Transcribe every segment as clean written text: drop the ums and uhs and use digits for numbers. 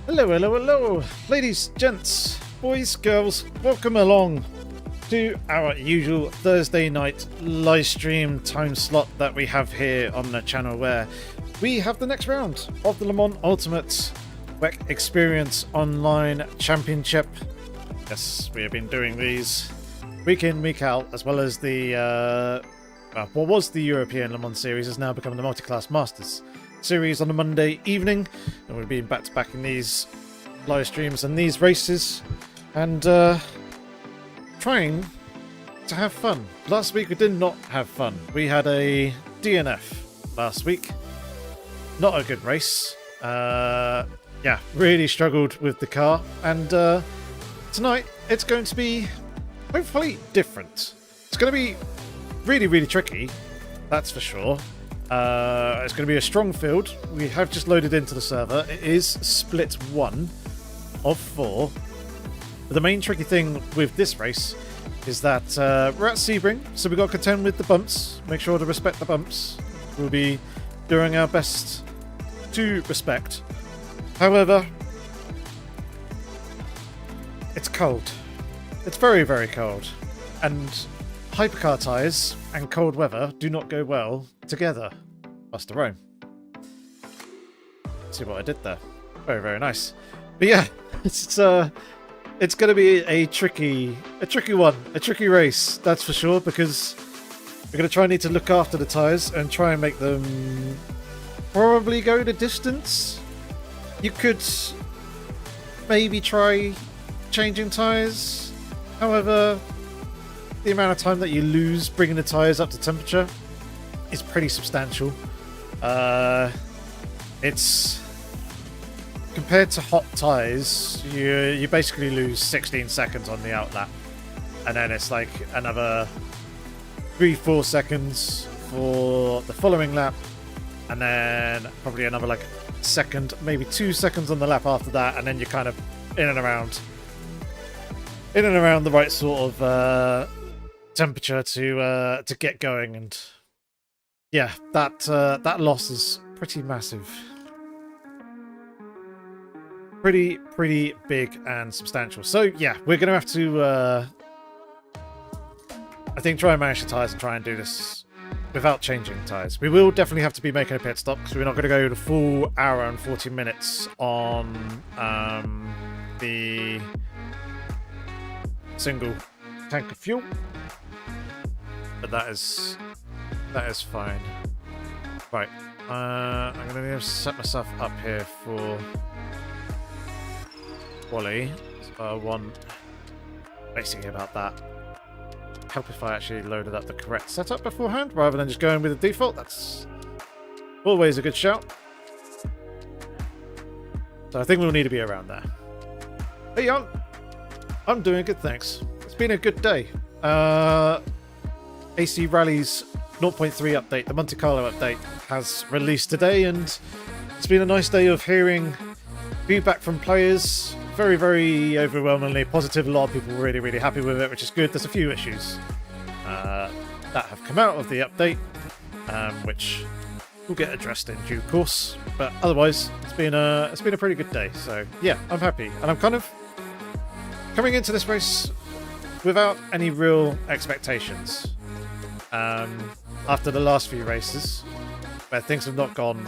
Hello, hello, hello, ladies, gents, boys, girls, welcome along to our usual Thursday night live stream time slot that we have here on the channel, where we have the next round of the Le Mans Ultimate WEC Xperience Online Championship. Yes, we have been doing these week in, week out, as well as the what was the European Le Mans Series has now become the Multi-Class Masters Series on a Monday evening, and we've been back-to-back in these live streams and these races, and trying to have fun. Last week we did not have fun. We had a DNF last week. Not a good race. Yeah, really struggled with the car, and tonight it's going to be hopefully different. It's going to be really tricky, that's for sure. It's going to be a strong field. We have just loaded into the server. It is split 1 of 4. But the main tricky thing with this race is that we're at Sebring, so we've got to contend with the bumps. Make sure to respect the bumps. We'll be doing our best to respect. However, it's cold. It's very cold. And hypercar tyres and cold weather do not go well together. Buster Rome. See what I did there? Very nice. But yeah, it's going to be a tricky one, a tricky race, that's for sure, because we're going to try and need to look after the tyres and try and make them probably go the distance. You could maybe try changing tyres. However, the amount of time that you lose bringing the tyres up to temperature is pretty substantial. It's compared to hot tyres, you basically lose 16 seconds on the outlap, and then it's like another 3-4 seconds for the following lap, and then probably another like second, maybe 2 seconds on the lap after that, and then you're kind of in and around the right sort of temperature to get going. And yeah, that loss is pretty massive, pretty big and substantial. So yeah, we're gonna have to I think try and manage the tyres and try and do this without changing tyres. We will definitely have to be making a pit stop, because we're not going to go the full hour and 40 minutes on the single tank of fuel, but that is fine. Right, I'm going to need to set myself up here for Wally. So I want basically about that. Help if I actually loaded up the correct setup beforehand rather than just going with the default. That's always a good shout. So I think we'll need to be around there. Hey, young. I'm doing good, thanks. It's been a good day. AC Rally's 0.3 update, the Monte Carlo update, has released today, and it's been a nice day of hearing feedback from players. Very overwhelmingly positive. A lot of people were really happy with it, which is good. There's a few issues that have come out of the update, which will get addressed in due course. But otherwise, it's been a pretty good day. So yeah, I'm happy, and I'm kind of coming into this race without any real expectations. After the last few races, where things have not gone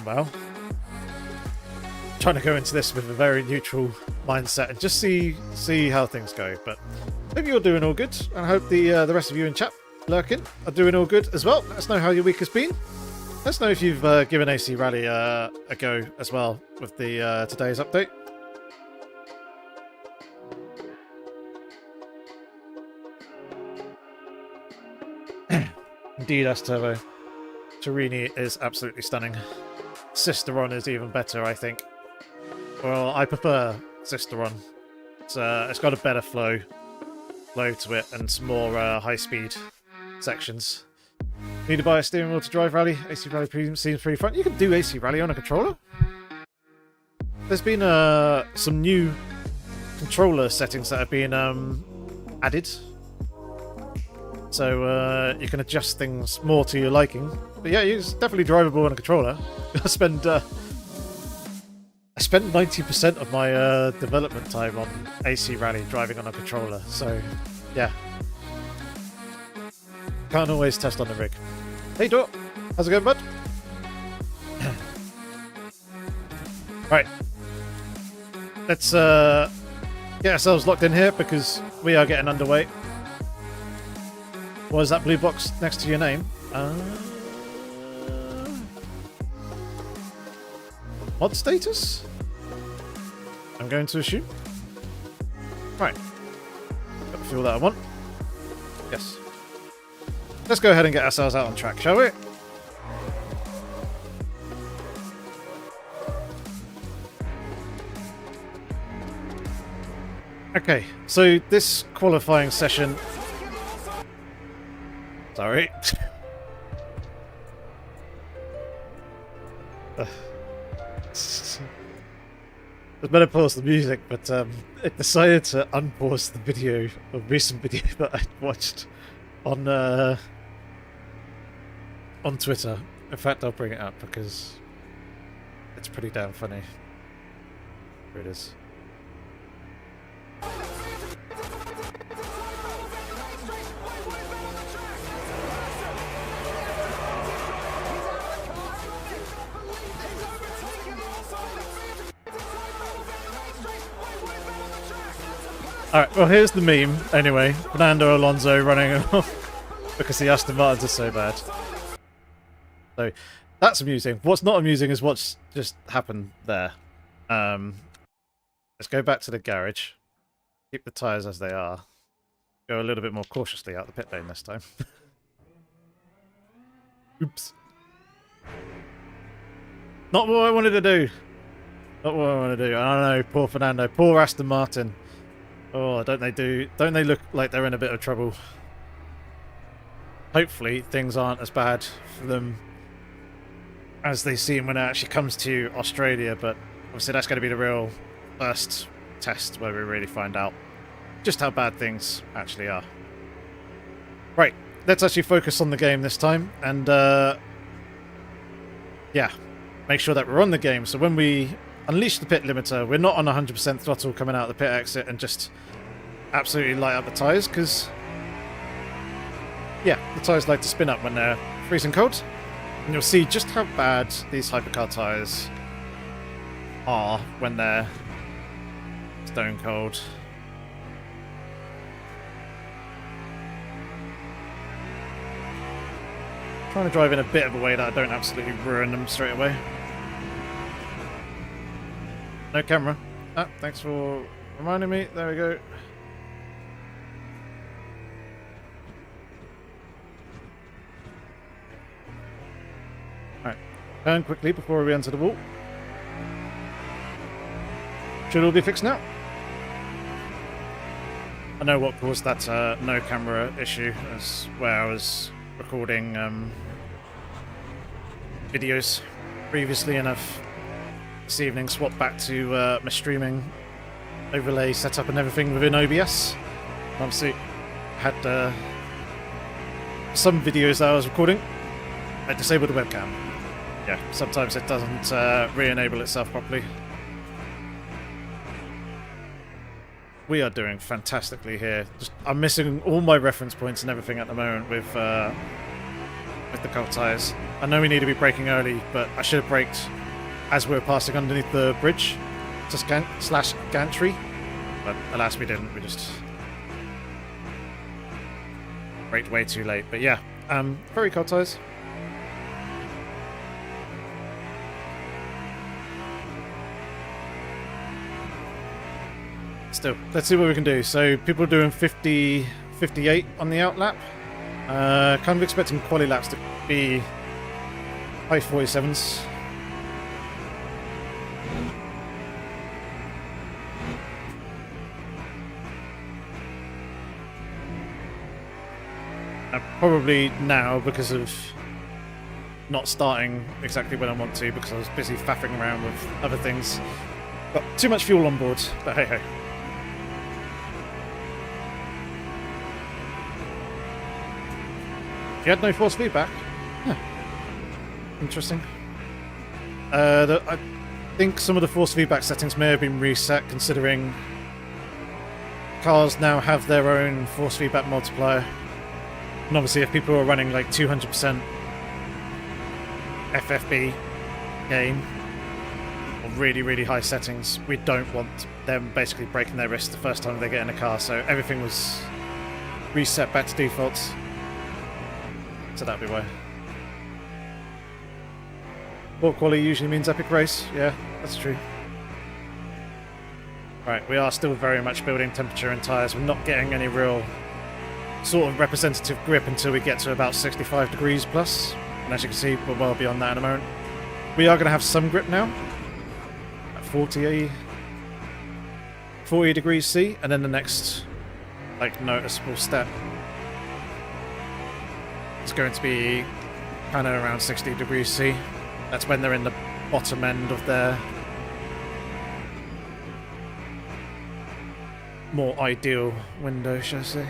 well. Trying to go into this with a very neutral mindset and just see how things go. But hope you're doing all good, and I hope the rest of you in chat lurking are doing all good as well. Let us know how your week has been. Let us know if you've given AC Rally a go as well with the today's update. Indeed, Turbo. Torini is absolutely stunning. Sisteron is even better, I think. Well, I prefer Sisteron. It's got a better flow to it and some more high-speed sections. Need to buy a steering wheel to drive Rally. AC Rally seems pretty fun. You can do AC Rally on a controller. There's been some new controller settings that have been added. So you can adjust things more to your liking. But yeah, it's definitely drivable on a controller. You'll spend spent 90% of my development time on AC Rally driving on a controller, so yeah. Can't always test on the rig. Hey Dot, how's it going, bud? Right, let's get ourselves locked in here because we are getting underway. What is that blue box next to your name? Mod status? I'm going to assume. Right. Got the fuel that I want. Yes. Let's go ahead and get ourselves out on track, shall we? Okay, so this qualifying session... Sorry. I was better pause the music, but it decided to unpause the video, a recent video that I watched on Twitter. In fact, I'll bring it up because it's pretty damn funny. Here it is. Alright, well here's the meme, anyway. Fernando Alonso running off because the Aston Martins are so bad. So, that's amusing. What's not amusing is what's just happened there. Let's go back to the garage. Keep the tyres as they are. Go a little bit more cautiously out the pit lane this time. Oops. Not what I wanted to do. Not what I want to do. I don't know, poor Fernando. Poor Aston Martin. Oh, don't they look like they're in a bit of trouble? Hopefully things aren't as bad for them as they seem when it actually comes to Australia, but obviously that's going to be the real first test where we really find out just how bad things actually are. Right, let's actually focus on the game this time and yeah, make sure that we're on the game, so when we unleash the pit limiter, we're not on 100% throttle coming out of the pit exit and just absolutely light up the tyres, because yeah, the tyres like to spin up when they're freezing cold. And you'll see just how bad these hypercar tyres are when they're stone cold. Trying to drive in a bit of a way that I don't absolutely ruin them straight away. No camera. Ah, thanks for reminding me. There we go. Alright. Turn quickly before we enter the wall. Should all be fixed now. I know what caused that no camera issue. That's where I was recording videos previously, and I've this evening swapped back to my streaming overlay setup and everything within OBS. Obviously had some videos that I was recording. I disabled the webcam. Yeah, sometimes it doesn't re-enable itself properly. We are doing fantastically here. I'm missing all my reference points and everything at the moment with the cold tyres. I know we need to be braking early, but I should have braked as we were passing underneath the bridge to slash gantry, but alas we didn't. We just braked way too late. But yeah, very cold tyres. Still, let's see what we can do. So people are doing 50, 58 on the outlap. Kind of expecting quali laps to be high 47s. Probably now, because of not starting exactly when I want to, because I was busy faffing around with other things. Got too much fuel on board, but hey ho. You had no force feedback? Huh. Interesting. think some of the force feedback settings may have been reset, considering cars now have their own force feedback multiplier. And obviously if people are running like 200% FFB gain, or really, really high settings, we don't want them basically breaking their wrist the first time they get in a car, so everything was reset back to defaults. So that'd be why. Poor quality usually means epic race. Yeah, that's true. Right, we are still very much building temperature and tyres. We're not getting any real sort of representative grip until we get to about 65 degrees plus. And as you can see, we're well beyond that in a moment. We are going to have some grip now. At 40 degrees C, and then the next like noticeable step is going to be kind of around 60 degrees C. That's when they're in the bottom end of their more ideal window, shall I say.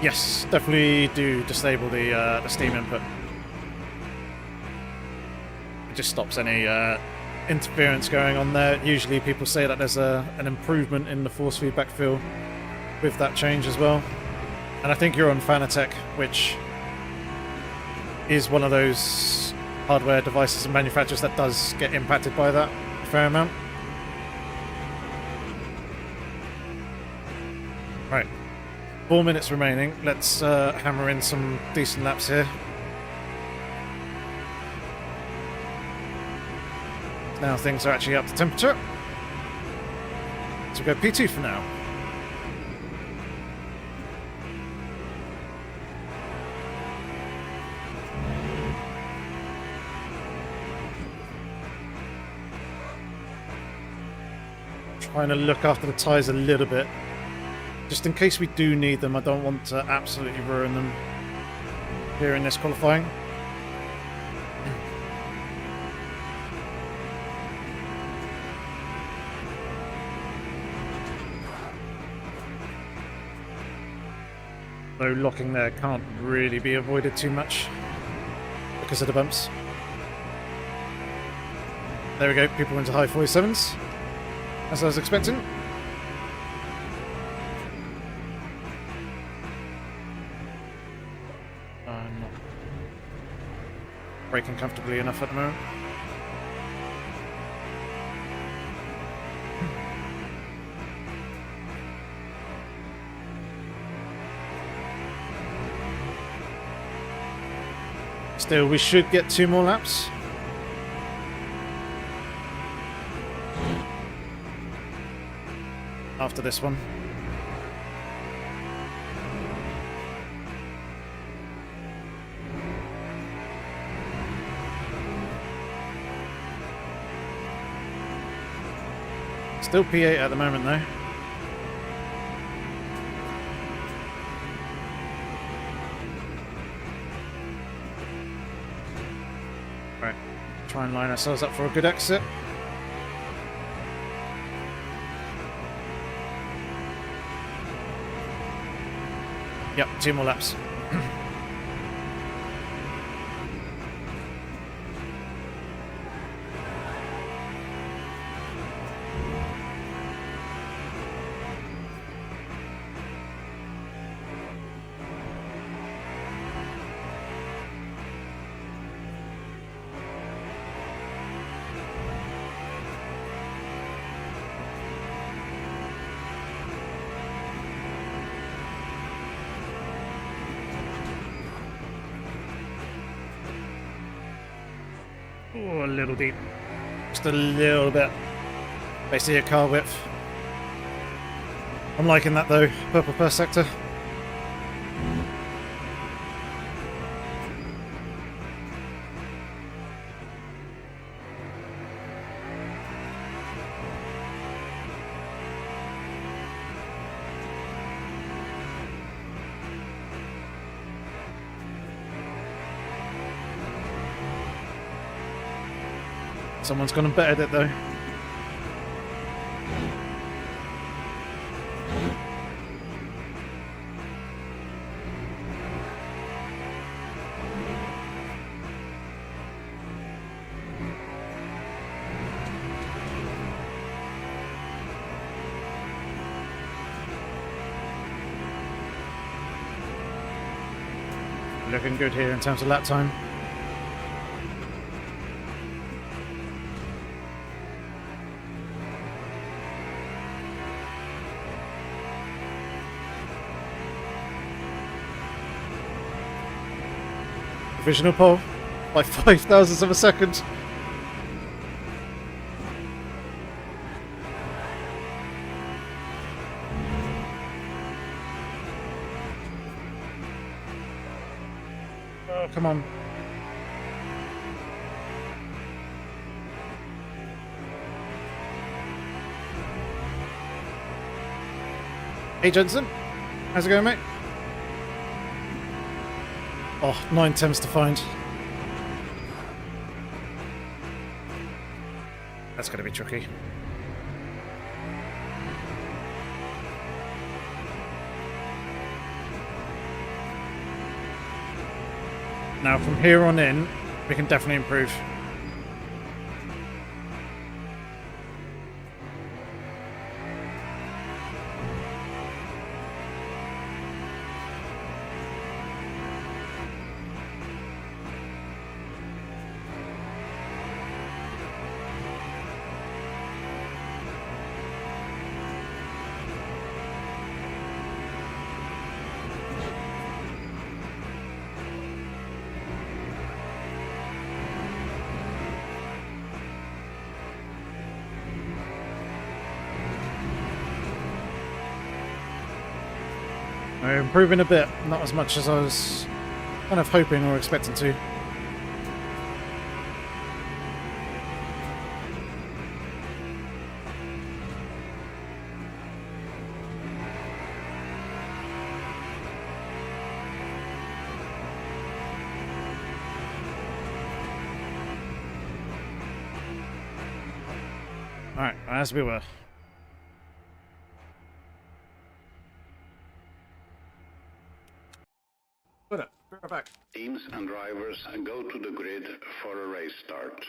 Yes, definitely do disable the steam input. It just stops any interference going on there. Usually people say that there's an improvement in the force feedback feel with that change as well. And I think you're on Fanatec, which is one of those hardware devices and manufacturers that does get impacted by that a fair amount. Right. 4 minutes remaining. Let's hammer in some decent laps here. Now things are actually up to temperature. So we'll go P2 for now. Trying to look after the tyres a little bit. Just in case we do need them, I don't want to absolutely ruin them here in this qualifying. Though locking there can't really be avoided too much because of the bumps. There we go, people into high 47s, as I was expecting. I'm not braking comfortably enough at the moment. Still, we should get 2 more laps. After this one. Still P8 at the moment though. Right, try and line ourselves up for a good exit. Yep, 2 more laps. Oh, a little deep. Just a little bit. Basically a car width. I'm liking that though, purple per sector. Someone's gone and bettered it though. Looking good here in terms of lap time. Provisional pole by 0.05 of a second. Oh, come on. Hey Jensen, how's it going, mate? Oh, 9 temps to find. That's going to be tricky. Now, from here on in, we can definitely improve. We're improving a bit, not as much as I was kind of hoping or expecting to. Alright, as we were. Put it. Bring it back. Teams and drivers go to the grid for a race start.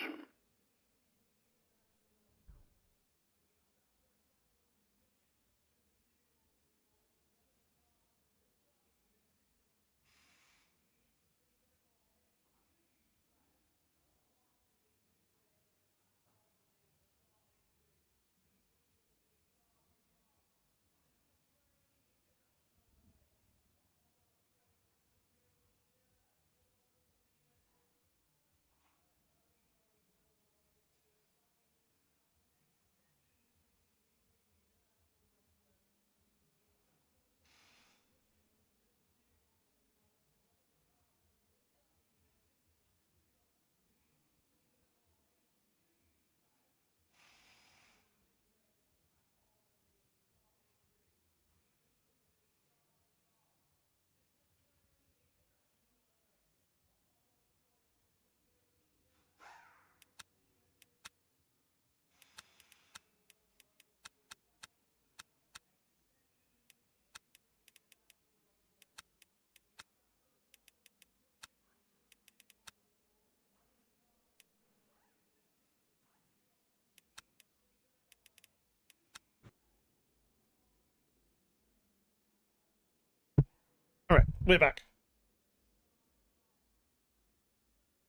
Alright, we're back.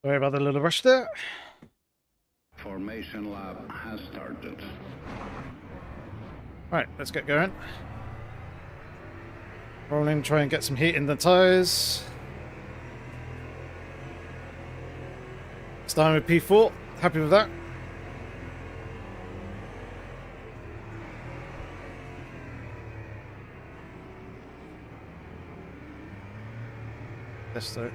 Sorry about the little rush there. Formation lap has started. Right, let's get going. Rolling, try and get some heat in the tyres. Starting with P4. Happy with that. This though.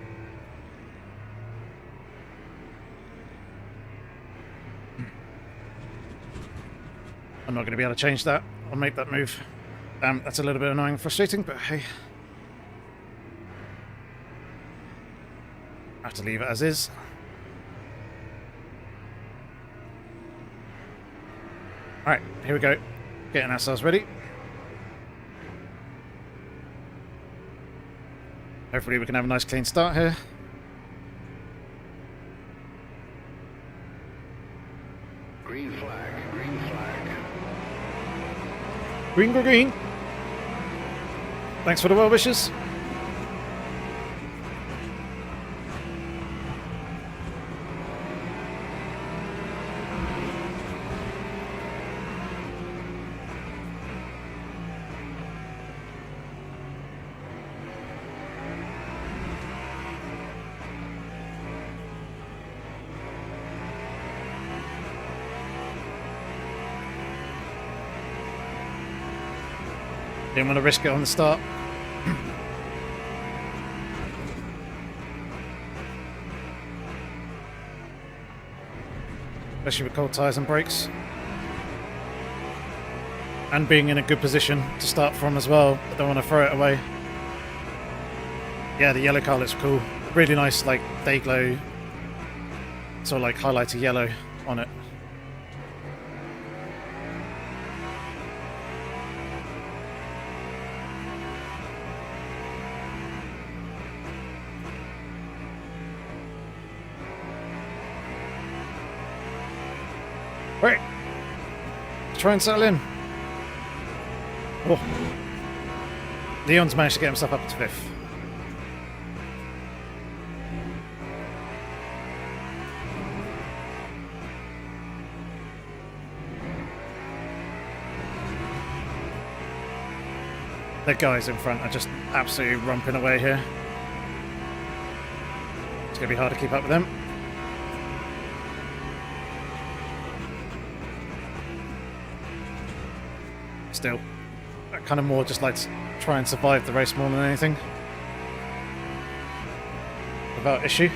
I'm not going to be able to change that. I'll make that move. That's a little bit annoying and frustrating, but hey. I have to leave it as is. Alright, here we go. Getting ourselves ready. Hopefully we can have a nice clean start here. Green flag, green flag. Green, green, green. Thanks for the well wishes. Didn't want to risk it on the start. Especially with cold tyres and brakes. And being in a good position to start from as well. I don't want to throw it away. Yeah, the yellow car looks cool. Really nice, like, day glow. Sort of like highlighter yellow on it. Right, try and settle in. Oh, Leon's managed to get himself up to 5th. The guys in front are just absolutely romping away here. It's going to be hard to keep up with them. Still, I kind of more just like to try and survive the race more than anything. Without issue.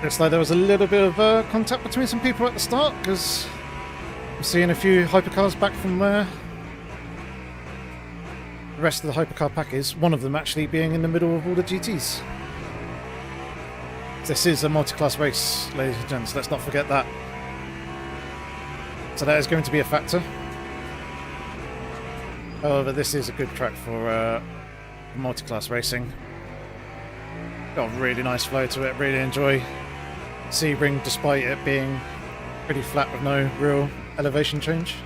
Looks like there was a little bit of contact between some people at the start, because I'm seeing a few hypercars back from where the rest of the hypercar pack is, one of them actually being in the middle of all the GTs. This is a multi-class race, ladies and gents, let's not forget that. So that is going to be a factor. However, this is a good track for multi-class racing. Got a really nice flow to it, really enjoy Sebring despite it being pretty flat with no real elevation change.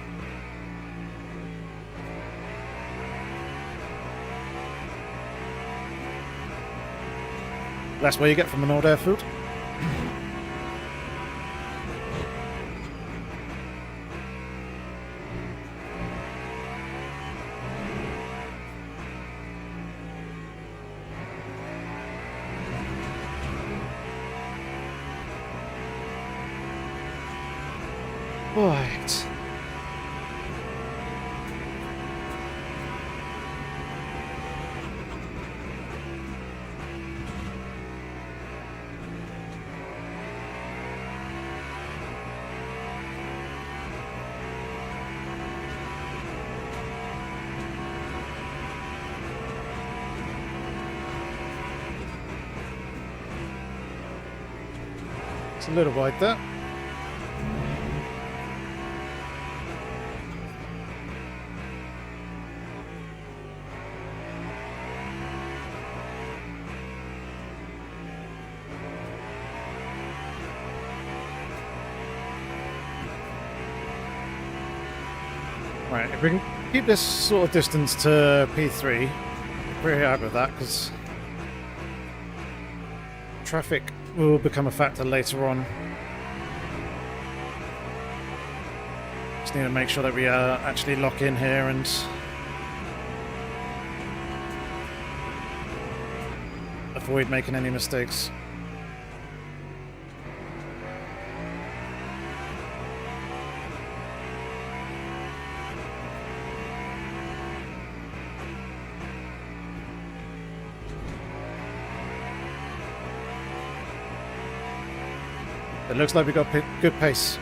That's what you get from an old airfield. Right. It's a little wide there. Right, if we can keep this sort of distance to P3, pretty happy with that, because traffic will become a factor later on. Just need to make sure that we actually lock in here and avoid making any mistakes. It looks like we got good pace.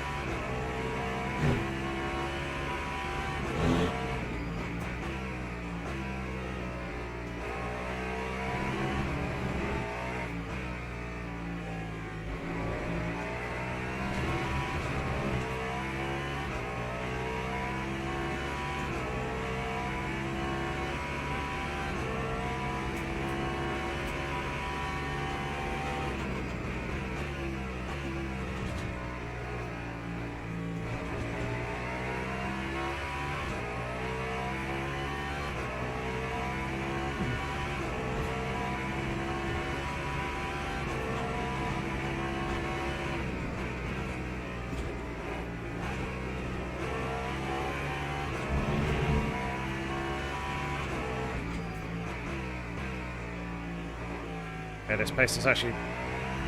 Yeah, this pace is actually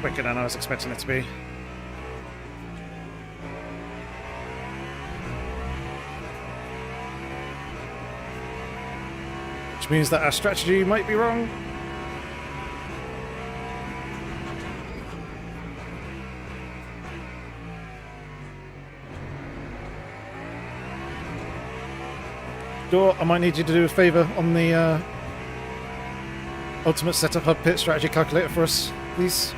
quicker than I was expecting it to be. Which means that our strategy might be wrong. Door, I might need you to do a favour on the Ultimate Setup Hub Pit Strategy Calculator for us, please.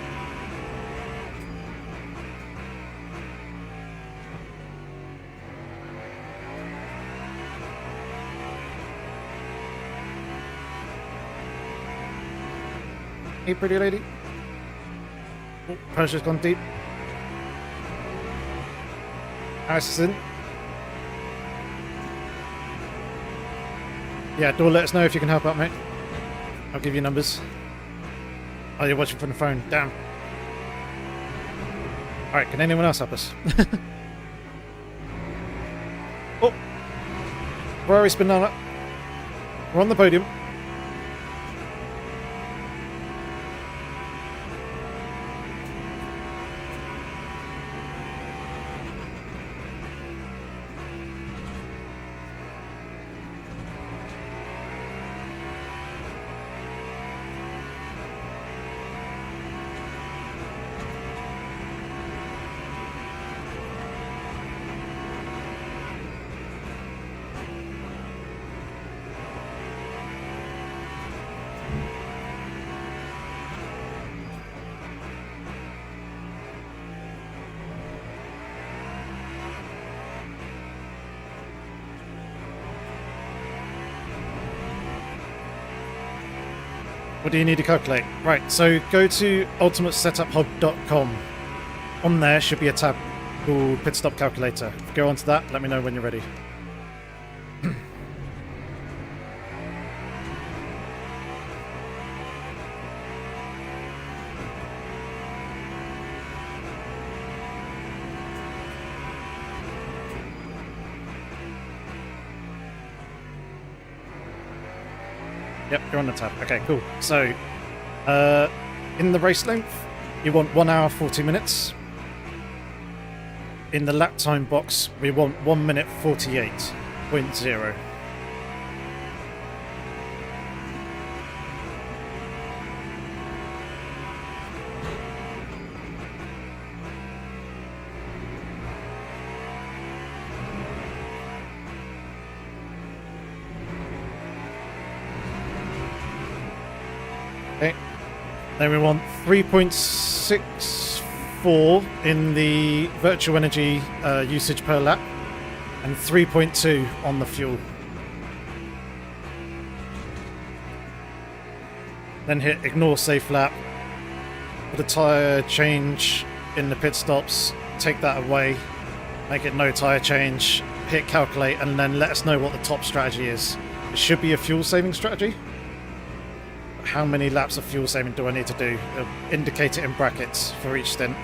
Hey, pretty lady. Oh, pressure's gone deep. Alice is in. Yeah, Door, let us know if you can help out, mate. I'll give you numbers. Oh, you're watching from the phone. Damn. Alright, can anyone else help us? Oh! Ferrari Spinella. We're on the podium. What do you need to calculate? Right, so go to ultimatesetaphub.com. On there should be a tab called Pit Stop Calculator. Go onto that, let me know when you're ready. Yep, you're on the tab. Okay, cool. So, in the race length, you want 1 hour 40 minutes. In the lap time box, we want 1 minute 48.0. Okay. Then we want 3.64 in the virtual energy usage per lap and 3.2 on the fuel. Then hit ignore safe lap. Put a tyre change in the pit stops. Take that away. Make it no tyre change. Hit calculate and then let us know what the top strategy is. It should be a fuel saving strategy. How many laps of fuel saving do I need to do? It'll indicate it in brackets for each stint.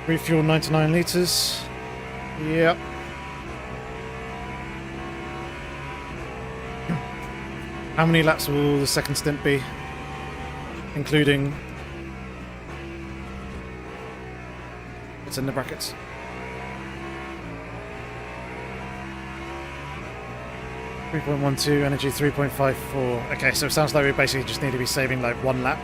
Refuel 99 litres. Yep. How many laps will the second stint be? Including... It's in the brackets. .12, energy 3.54. Okay, so it sounds like we basically just need to be saving like one lap.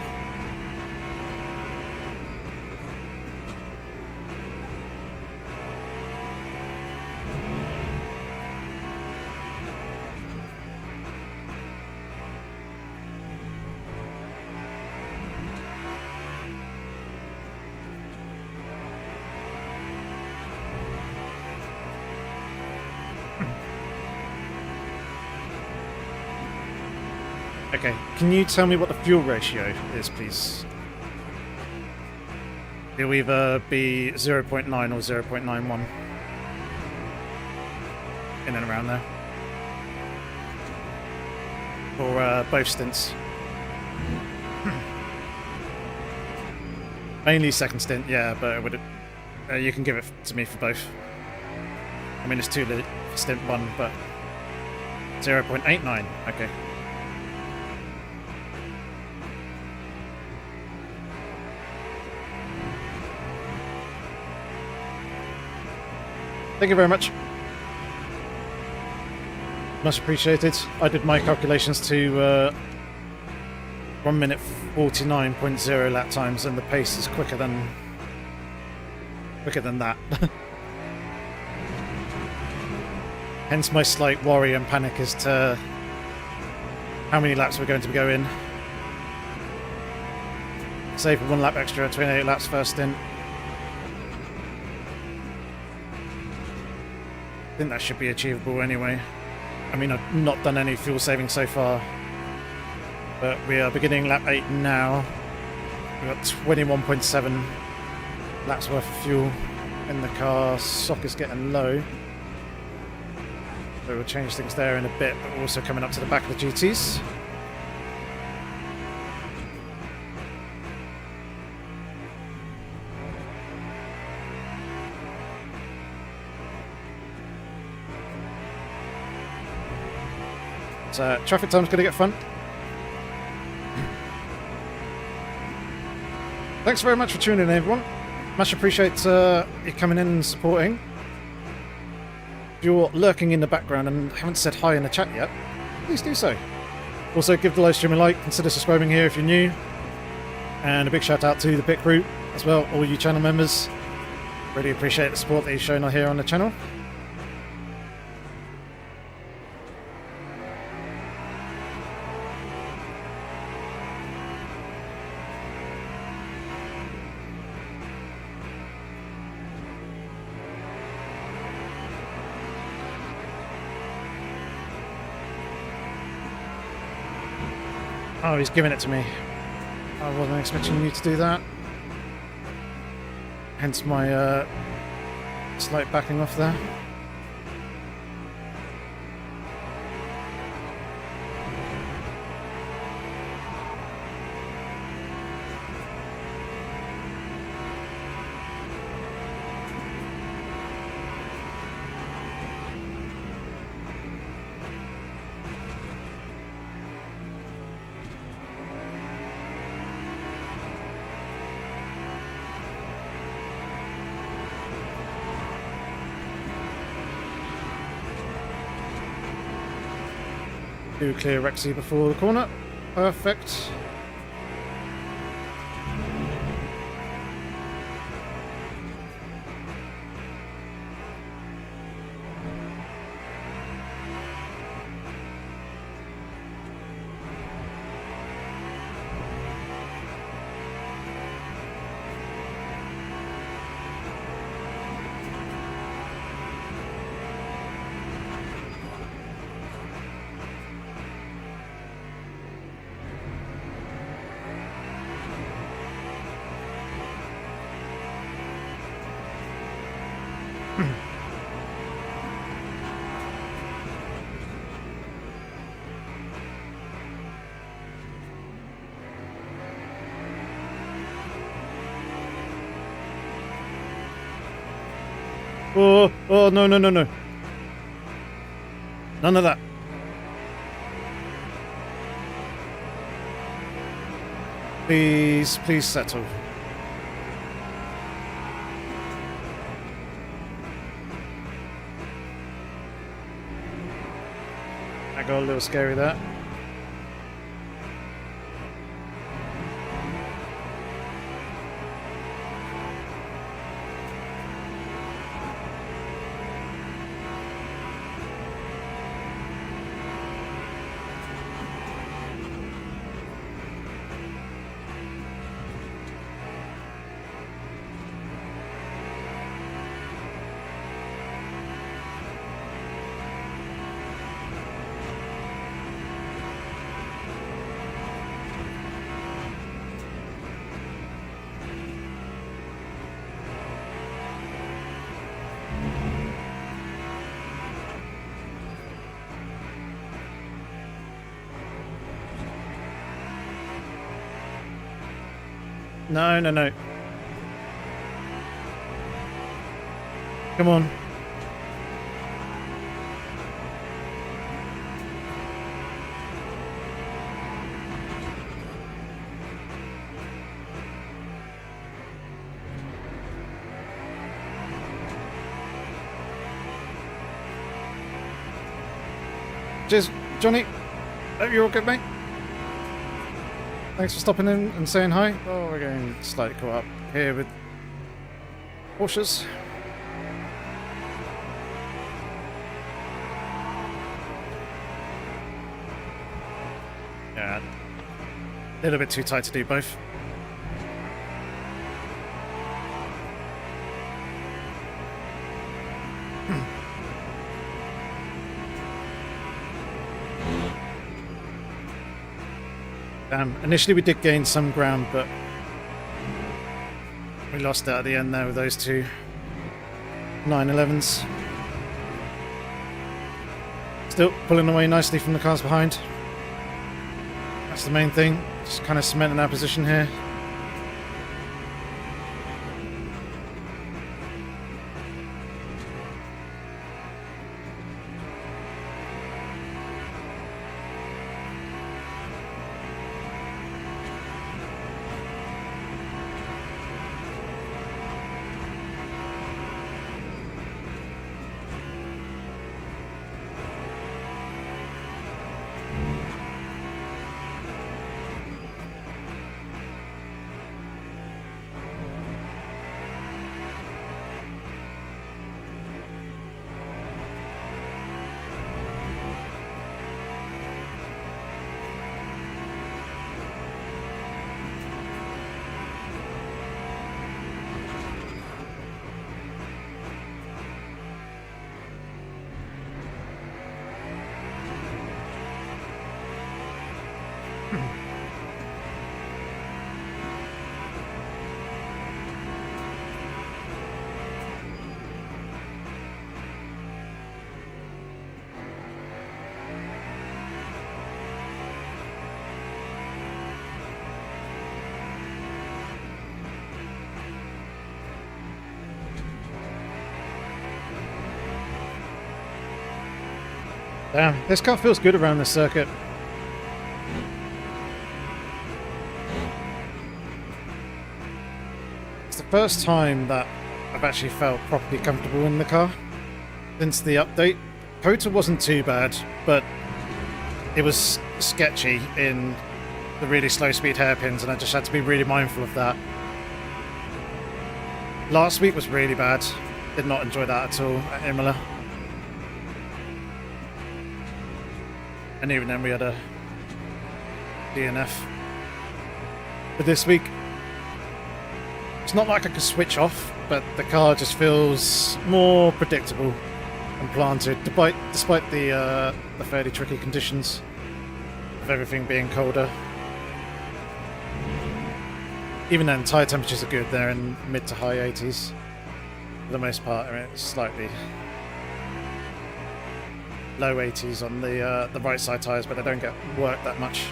Okay, can you tell me what the fuel ratio is, please? It'll either be 0.9 or 0.91. In and around there. For both stints. Mainly second stint, yeah, but it would, you can give it to me for both. I mean, it's 2 for stint 1, but 0.89, okay. Thank you very much. Much appreciated. I did my calculations to 1 minute 49.0 lap times, and the pace is quicker than that. Hence my slight worry and panic as to how many laps we're going to be going. Save 1 lap extra, 28 laps first stint. I think that should be achievable anyway. I mean, I've not done any fuel saving so far, but we are beginning lap 8 now. We've got 21.7 laps worth of fuel in the car. Socket's getting low, so we'll change things there in a bit, but we're also coming up to the back of the GTs. Traffic time's going to get fun. Thanks very much for tuning in, everyone. Much appreciate you coming in and supporting. If you're lurking in the background and haven't said hi in the chat yet, please do so. Also, give the live stream a like, consider subscribing here if you're new. And a big shout out to the pit crew as well, all you channel members. Really appreciate the support that you've shown here on the channel. Oh, he's giving it to me. I wasn't expecting you to do that. Hence my slight backing off there. Do clear Rexy before the corner. Perfect. Oh, oh, no, no, no, no. None of that. Please, please settle. I got a little scary there. No, no, no. Come on. Cheers, Johnny. Hope you're all good, mate. Thanks for stopping in and saying hi. Oh, we're getting slightly caught up here with Porsches. Yeah, a little bit too tight to do both. Initially we did gain some ground, but we lost it at the end there with those two 911s. Still pulling away nicely from the cars behind. That's the main thing, just kind of cementing our position here. Damn, this car feels good around this circuit. It's the first time that I've actually felt properly comfortable in the car since the update. COTA wasn't too bad, but it was sketchy in the really slow speed hairpins, and I just had to be really mindful of that. Last week was really bad. Did not enjoy that at all at Imola. And even then we had a DNF. But this week, it's not like I could switch off, but the car just feels more predictable and planted, despite the fairly tricky conditions of everything being colder. Even then, tyre temperatures are good. They're in mid to high 80s for the most part. I mean, it's slightly low 80s on the right side tyres, but they don't get worked that much.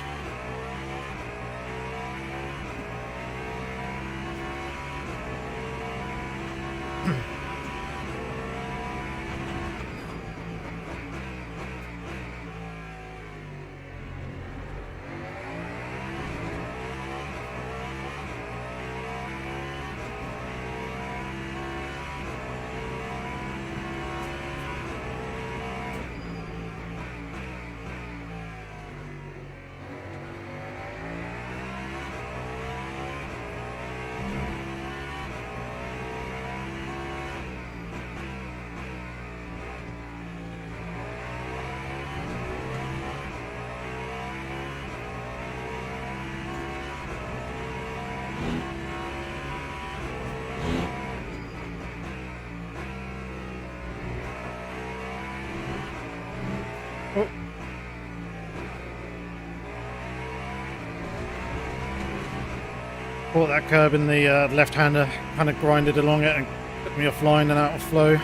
Caught that curb in the left-hander, kind of grinded along it and took me offline and out of flow.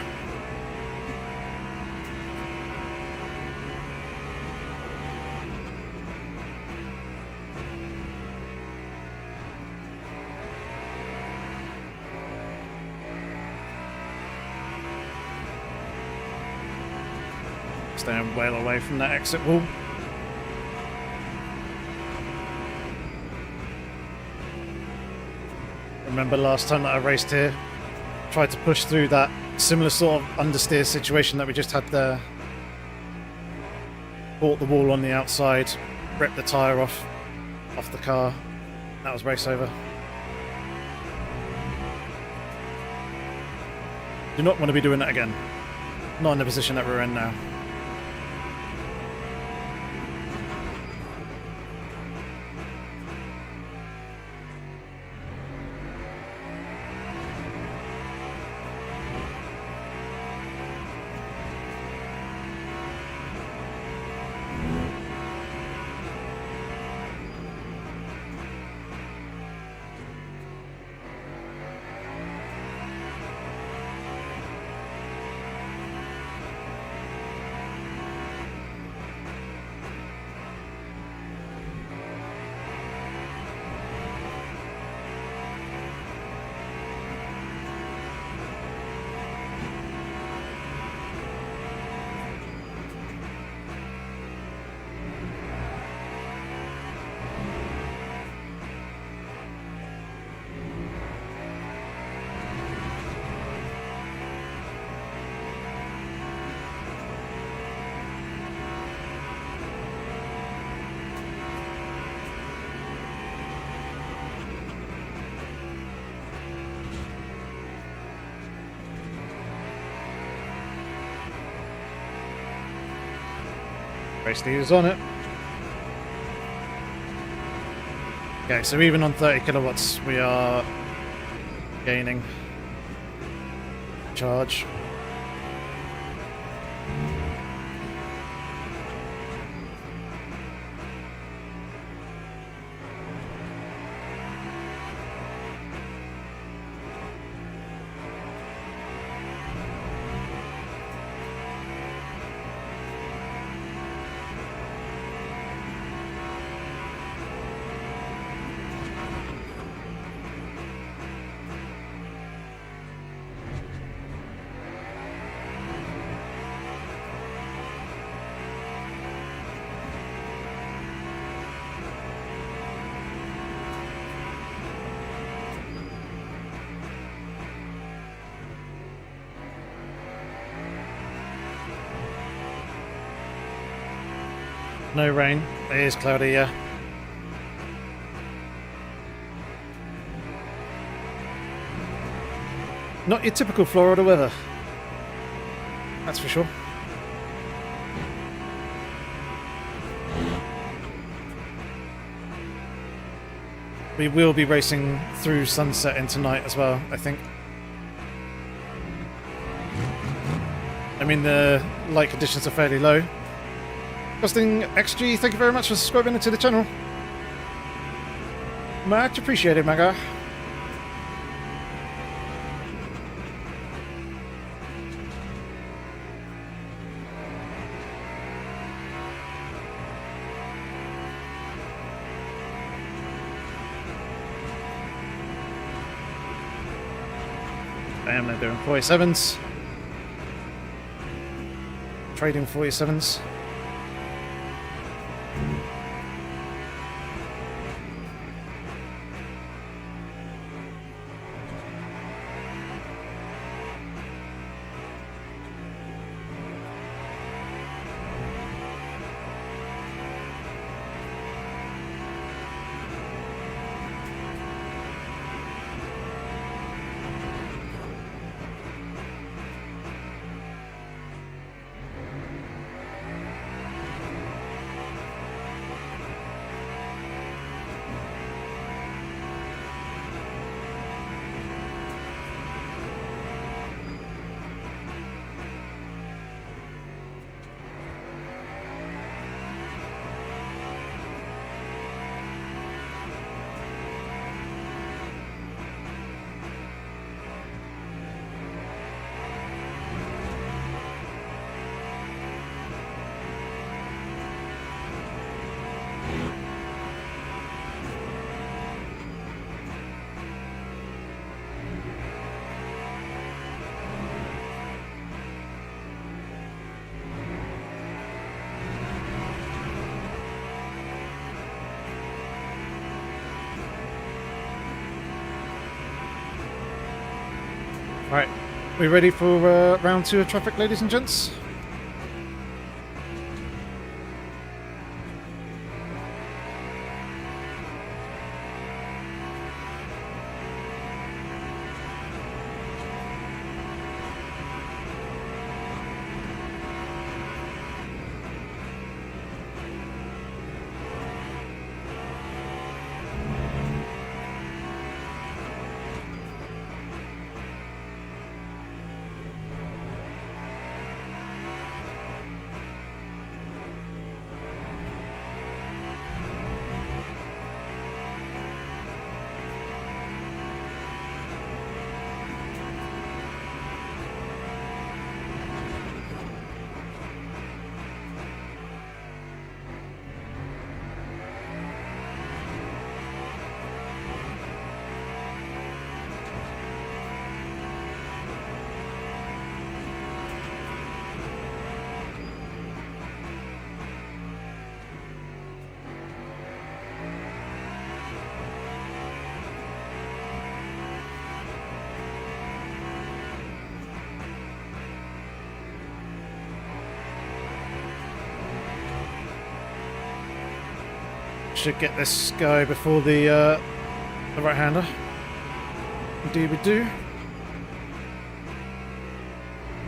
Staying well away from that exit wall. Remember last time that I raced here, tried to push through that similar sort of understeer situation that we just had there. Caught the wall on the outside, ripped the tyre off the car. That was race over. Do not want to be doing that again. Not in the position that we're in now. Race leader's on it. Okay, so even on 30 kilowatts, we are gaining charge. No rain. It is cloudy, yeah. Not your typical Florida weather. That's for sure. We will be racing through sunset in tonight as well, I think. I mean, the light conditions are fairly low. Costing XG, thank you very much for subscribing to the channel. Much appreciated, my guy. Damn, they're doing 47s. Trading 47s. Right, we ready for round 2 of traffic, ladies and gents? Should get this guy before the right-hander. Indeed we do.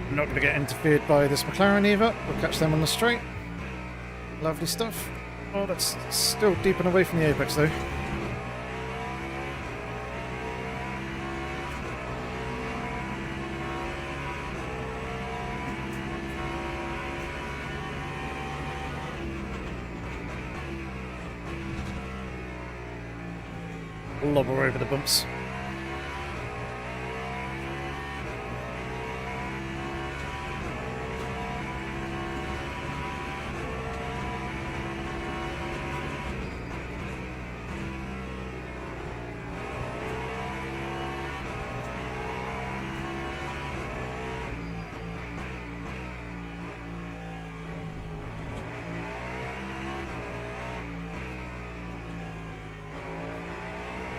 I'm not going to get interfered by this McLaren either. We'll catch them on the straight. Lovely stuff. Oh, that's still deep and away from the apex though. Lobber over the bumps.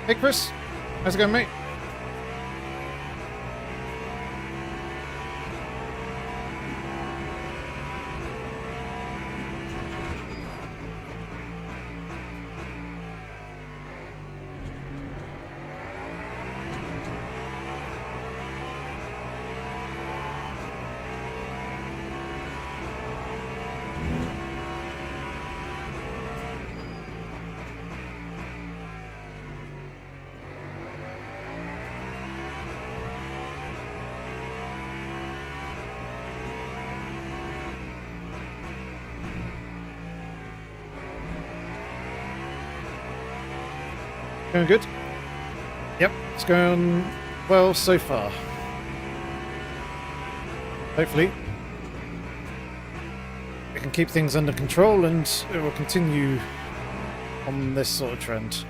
Hey Chris, how's it going, mate? Going good? Yep, it's going well so far. Hopefully we can keep things under control and it will continue on this sort of trend.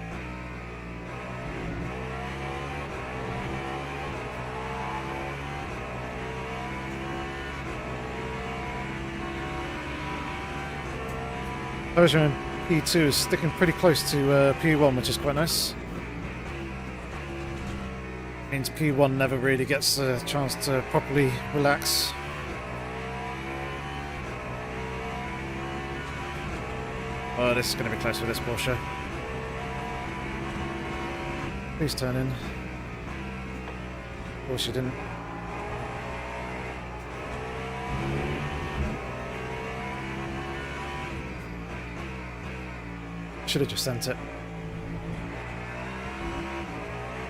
Version P2 is sticking pretty close to P1, which is quite nice. Means P1 never really gets a chance to properly relax. Oh, this is going to be close with this Porsche. Please turn in. Of course you didn't. Should have just sent it.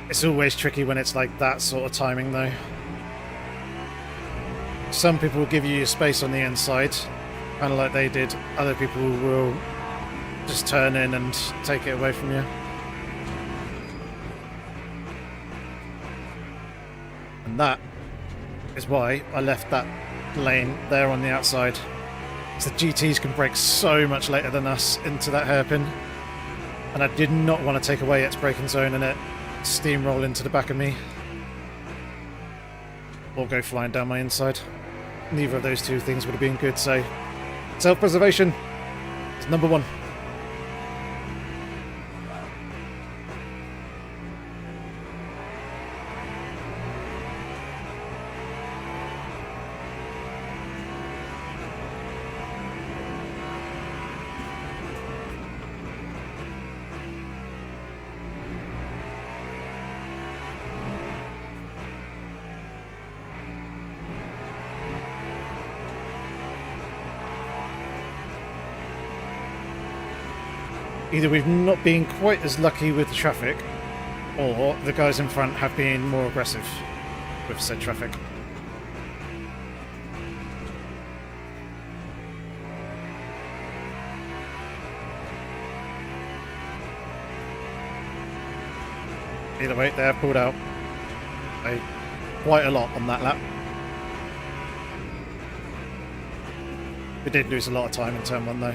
It's always tricky when it's like that sort of timing though. Some people will give you your space on the inside, kind of like they did. Other people will just turn in and take it away from you. And that is why I left that lane there on the outside. So the GTs can brake so much later than us into that hairpin. And I did not want to take away its braking zone and it steamroll into the back of me. Or go flying down my inside. Neither of those two things would have been good, so self-preservation is number one. either we've not been quite as lucky with the traffic, or the guys in front have been more aggressive with said traffic. Either way, they have pulled out quite a lot on that lap. We did lose a lot of time in turn 1 though.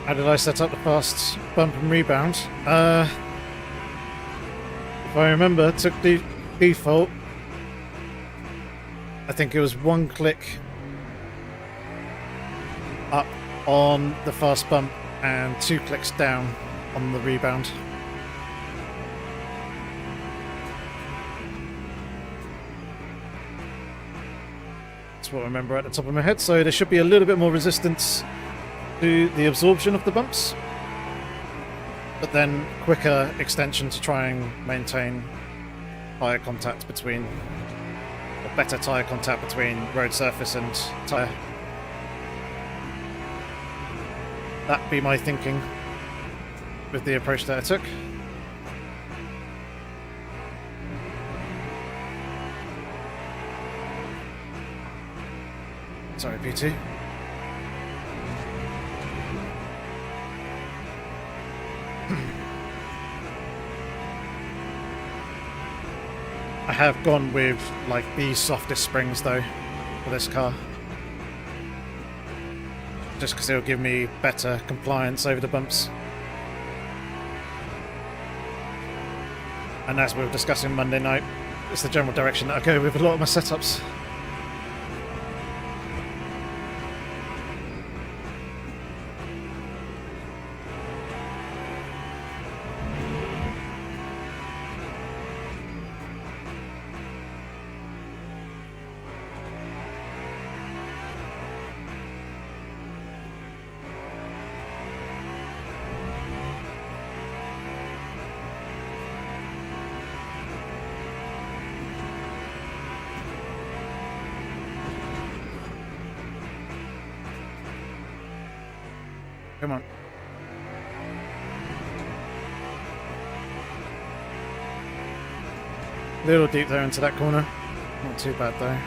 How did I set up the fast bump and rebound? If I remember, took the default. I think it was 1 click up on the fast bump and 2 clicks down on the rebound. That's what I remember at the top of my head, so there should be a little bit more resistance to the absorption of the bumps, but then quicker extension to try and maintain tyre contact between, or better tyre contact between road surface and tyre. That'd be my thinking with the approach that I took. Sorry, PT. I have gone with like the softest springs though for this car, just because it'll give me better compliance over the bumps. And as we were discussing Monday night, it's the general direction that I go with a lot of my setups. Come on. Little deep there into that corner. Not too bad though.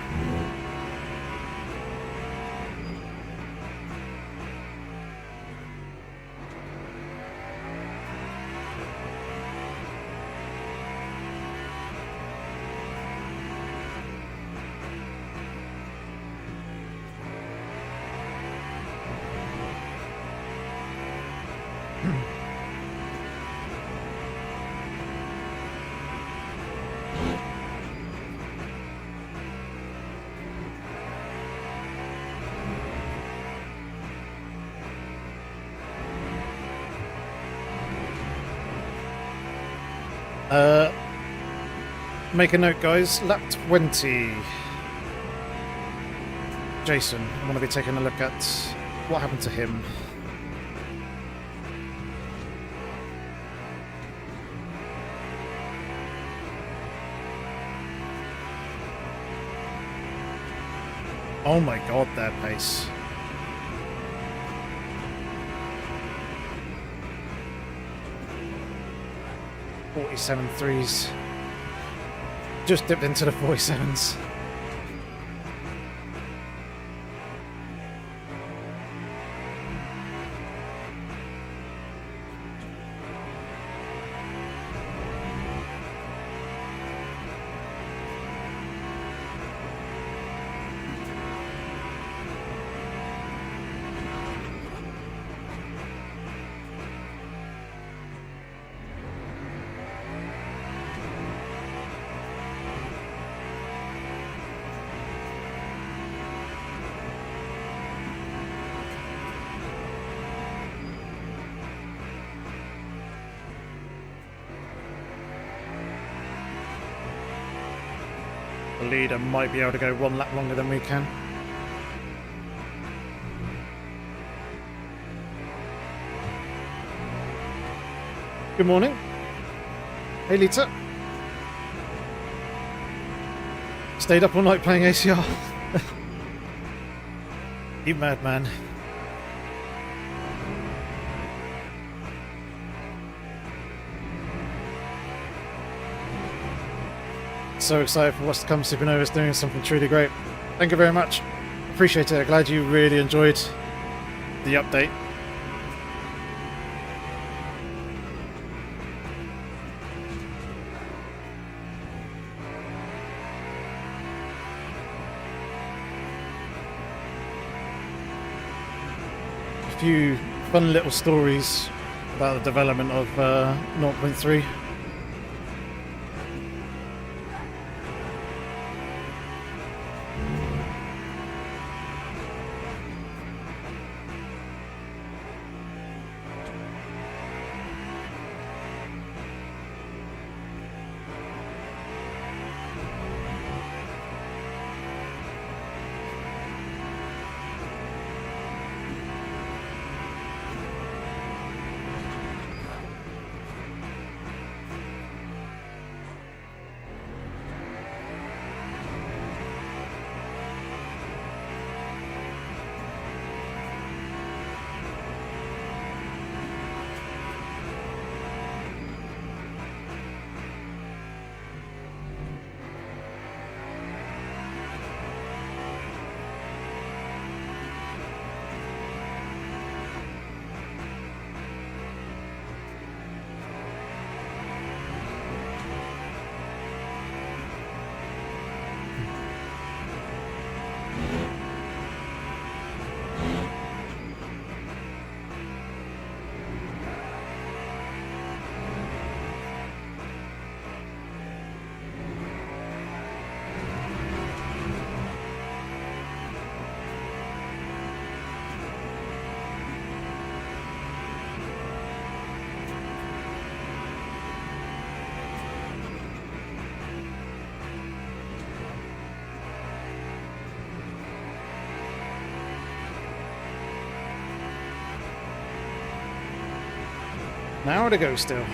Make a note, guys. Lap 20. Jason, I'm going to be taking a look at what happened to him. Oh my god, their pace. .47 threes. Just dipped into the 47s. The leader might be able to go 1 lap longer than we can. Good morning. Hey, Lita. Stayed up all night playing ACR. You madman. So excited for what's to come. Supernova's doing something truly great. Thank you very much. Appreciate it. Glad you really enjoyed the update. A few fun little stories about the development of 0.3. An hour to go still.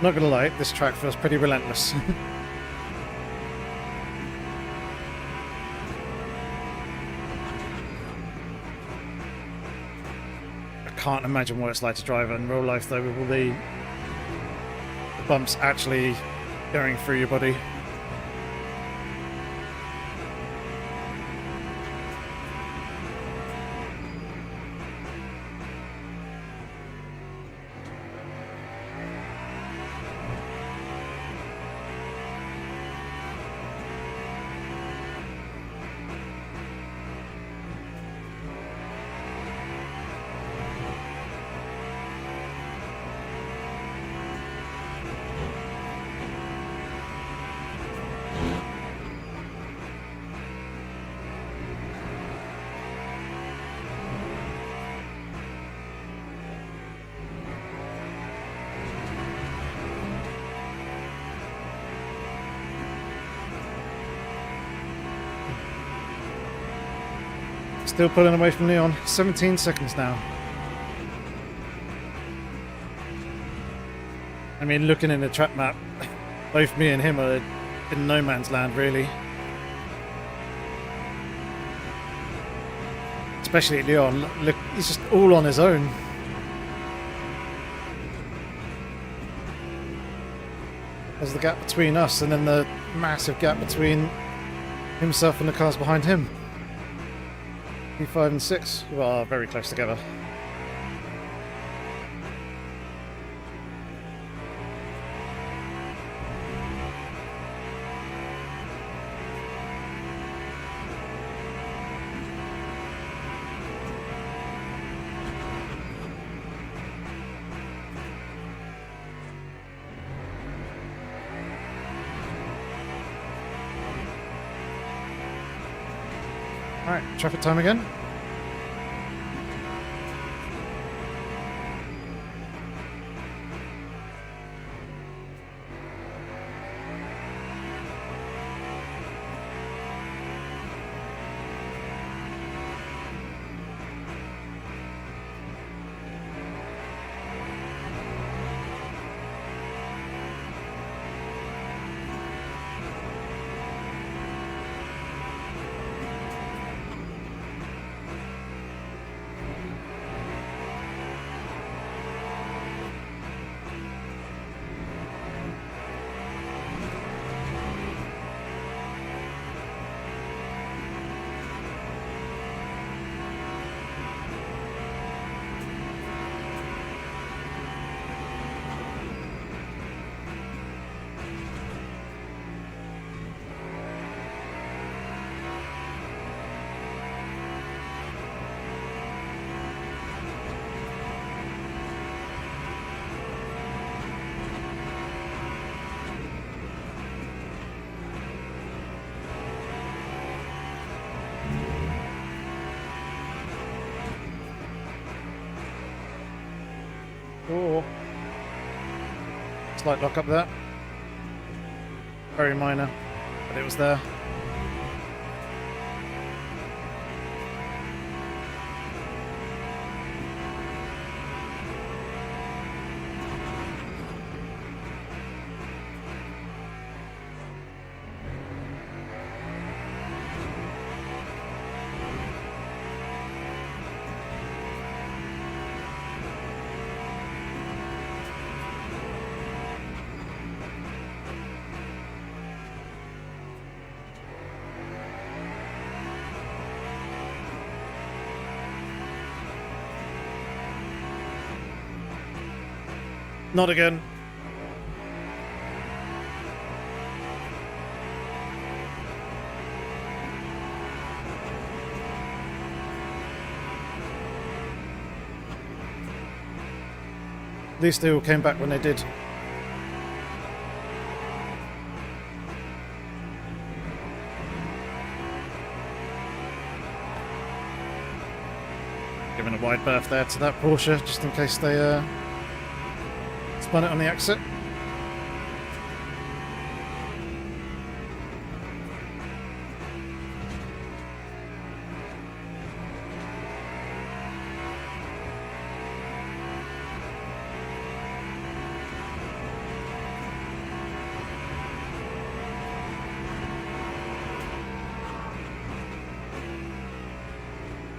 Not gonna lie, this track feels pretty relentless. Can't imagine what it's like to drive in real life though, with all the bumps actually going through your body. Still pulling away from Leon. 17 seconds now. I mean, looking in the track map, both me and him are in no man's land, really. Especially Leon. Look, he's just all on his own. There's the gap between us and then the massive gap between himself and the cars behind him. P5 and 6 are very close together. Right, traffic time again. Oh, slight lock up there. Very minor, but it was there. Not again. At least they all came back when they did. Giving a wide berth there to that Porsche, just in case they spun it on the exit.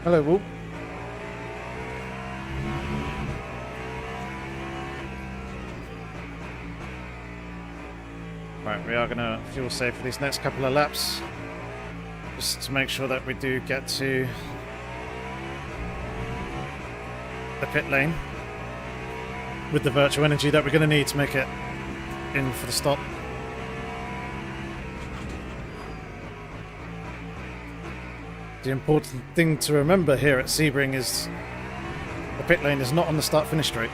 Hello, Wolf. Right, we are going to fuel save for these next couple of laps, just to make sure that we do get to the pit lane with the virtual energy that we're going to need to make it in for the stop. The important thing to remember here at Sebring is the pit lane is not on the start-finish straight.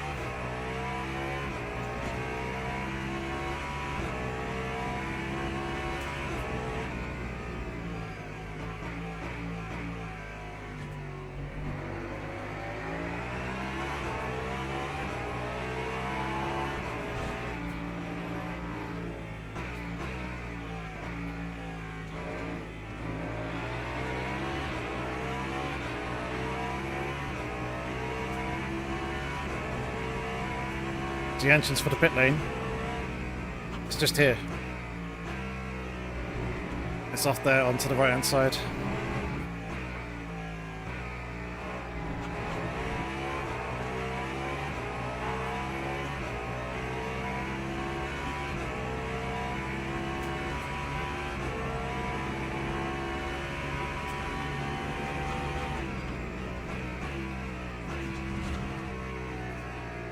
The entrance for the pit lane, it's just here. It's off there onto the right hand side.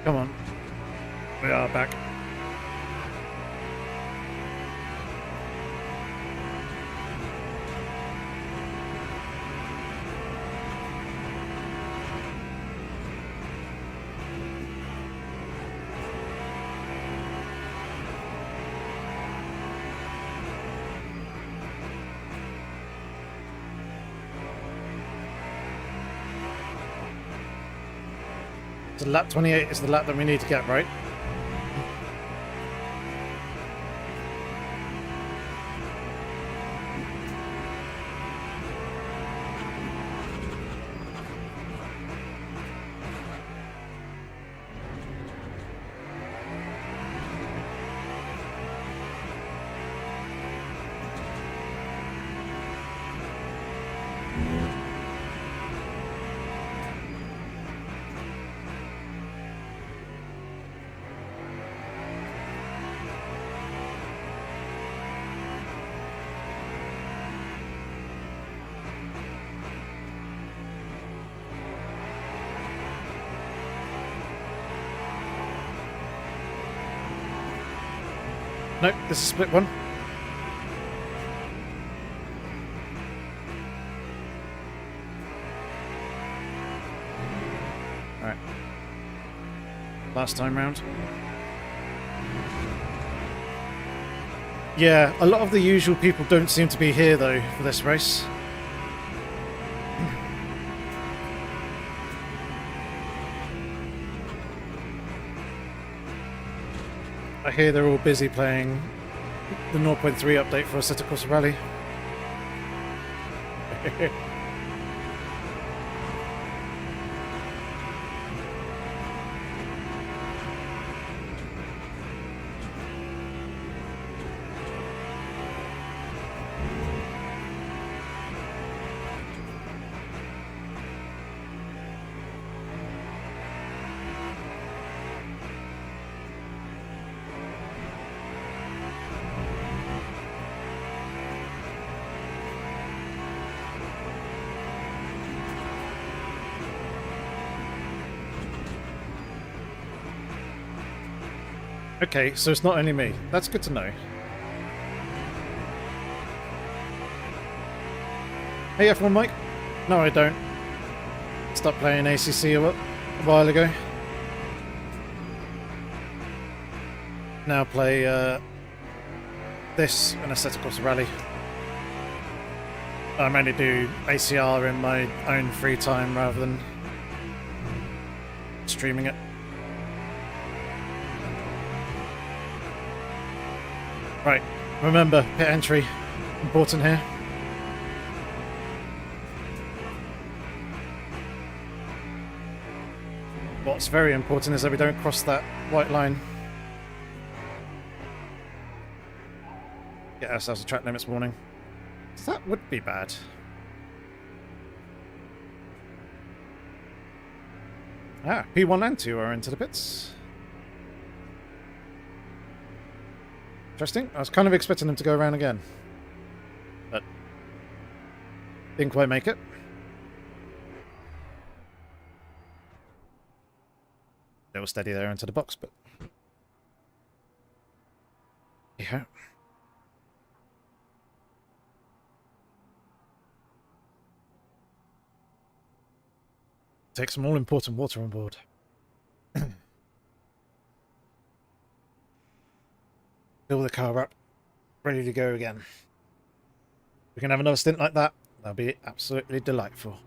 Come on. We are back. So lap 28 is the lap that we need to get, right? Nope, this is a split one. Alright. Last time round. Yeah, a lot of the usual people don't seem to be here though for this race. I hear they're all busy playing the 0.3 update for Assetto Corsa Rally. Okay, so it's not only me. That's good to know. Hey F1 Mike? No, I don't. Stopped playing ACC a while ago. Now play this in Assetto Corsa Rally. I mainly do ACR in my own free time rather than streaming it. Right, remember, pit entry, important here. What's very important is that we don't cross that white line. Get ourselves a track limits warning. That would be bad. Ah, P1 and 2 are into the pits. Interesting. I was kind of expecting them to go around again. But didn't quite make it. They were steady there into the box, but yeah. Take some all-important water on board. Fill the car up, ready to go again. We can have another stint like that. That'll be absolutely delightful.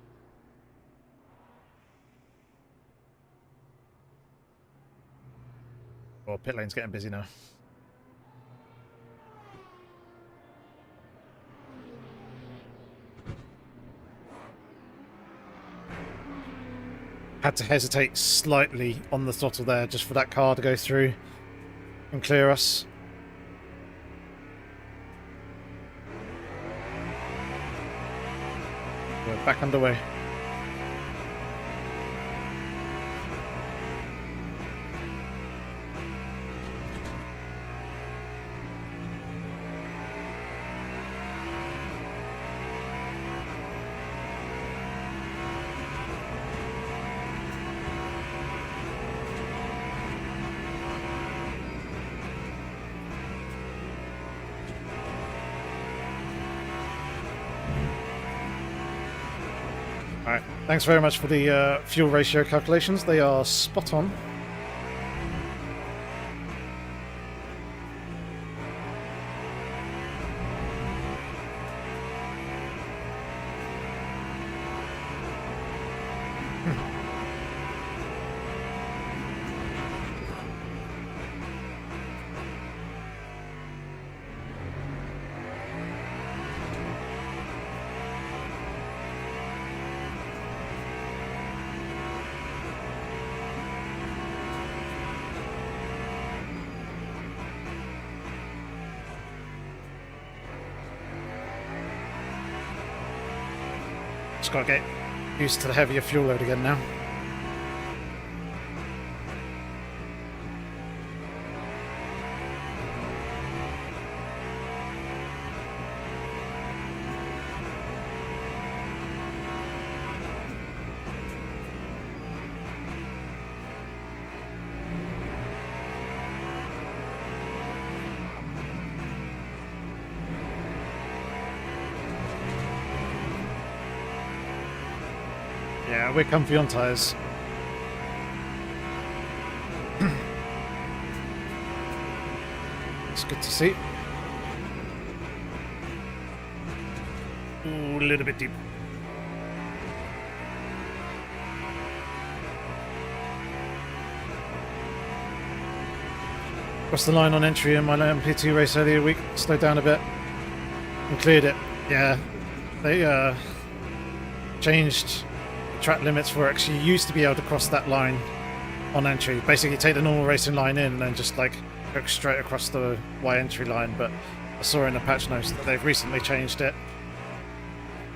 Oh, pit lane's getting busy now. Had to hesitate slightly on the throttle there just for that car to go through and clear us. We're back underway. Alright, thanks very much for the fuel ratio calculations. They are spot on. Just got to get used to the heavier fuel load again now. Yeah, we're comfy on tyres. It's good to see. Ooh, a little bit deep. Crossed the line on entry in my MP2 race earlier week. Slowed down a bit and cleared it. Yeah, they changed track limits for it. You used to be able to cross that line on entry. Basically take the normal racing line in and then just like go straight across the Y entry line, but I saw in the patch notes that they've recently changed it,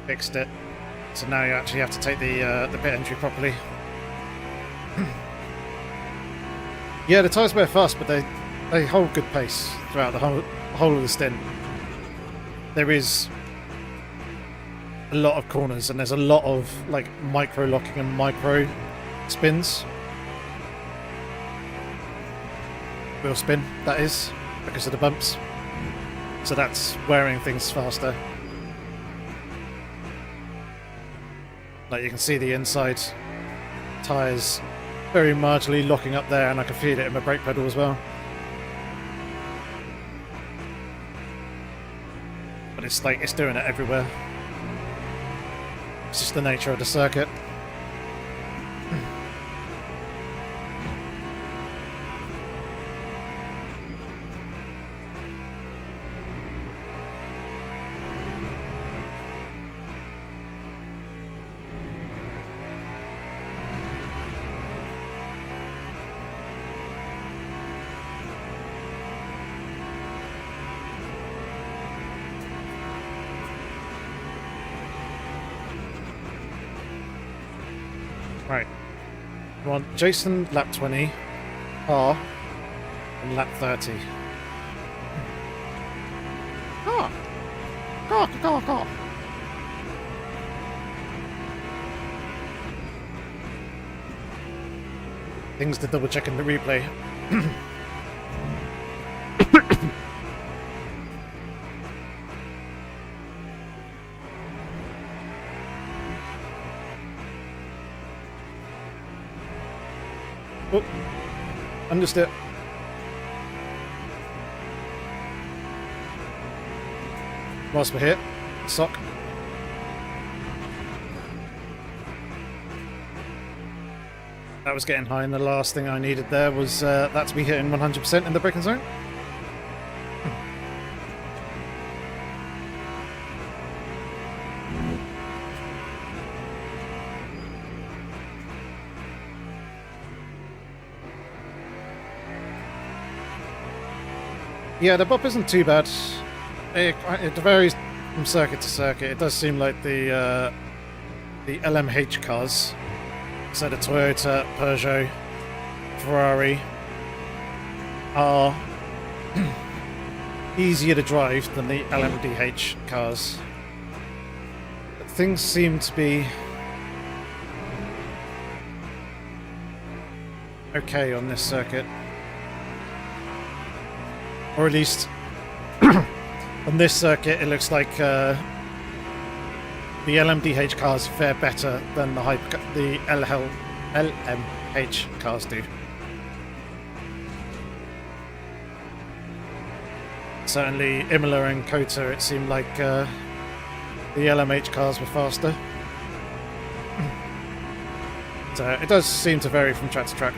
fixed it, so now you actually have to take the pit entry properly. Yeah, the tyres wear fast, but they hold good pace throughout the whole of the stint. There is a lot of corners and there's a lot of like micro locking and micro spins. Wheel spin, that is, because of the bumps. So that's wearing things faster. Like you can see the inside tyres very marginally locking up there, and I can feel it in my brake pedal as well. But it's like it's doing it everywhere. It's just the nature of the circuit. Right. We want Jason lap 20, R, and lap 30. Car. Things to double check in the replay. Oh, understood. Whilst we're here, sock. That was getting high, and the last thing I needed there was that to be hitting 100% in the braking zone. Yeah, the bop isn't too bad. It varies from circuit to circuit. It does seem like the LMH cars, so the Toyota, Peugeot, Ferrari, are easier to drive than the LMDH cars. But things seem to be okay on this circuit. Or at least on this circuit, it looks like the LMDH cars fare better than the LMH cars do. Certainly, Imola and Kota, it seemed like the LMH cars were faster. So it does seem to vary from track to track.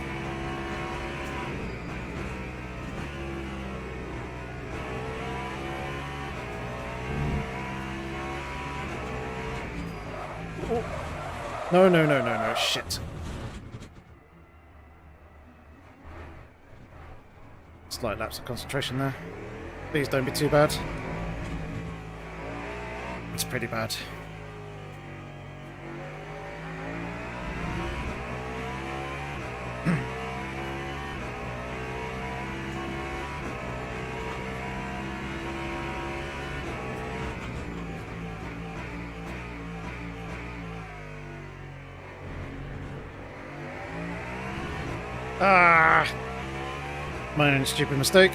No, shit. Slight lapse of concentration there. Please don't be too bad. It's pretty bad. Ah! My own stupid mistake.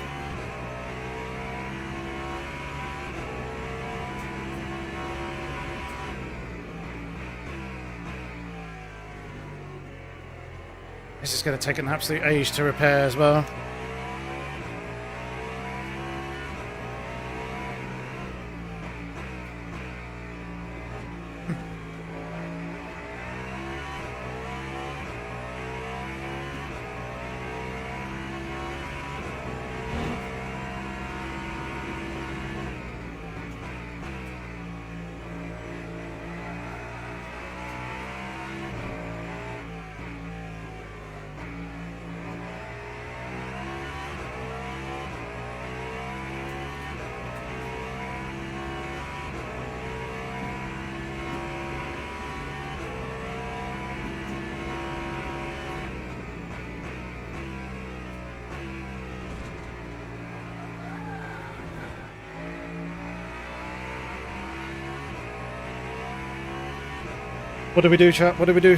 This is going to take an absolute age to repair as well. What do we do, chat? What do we do?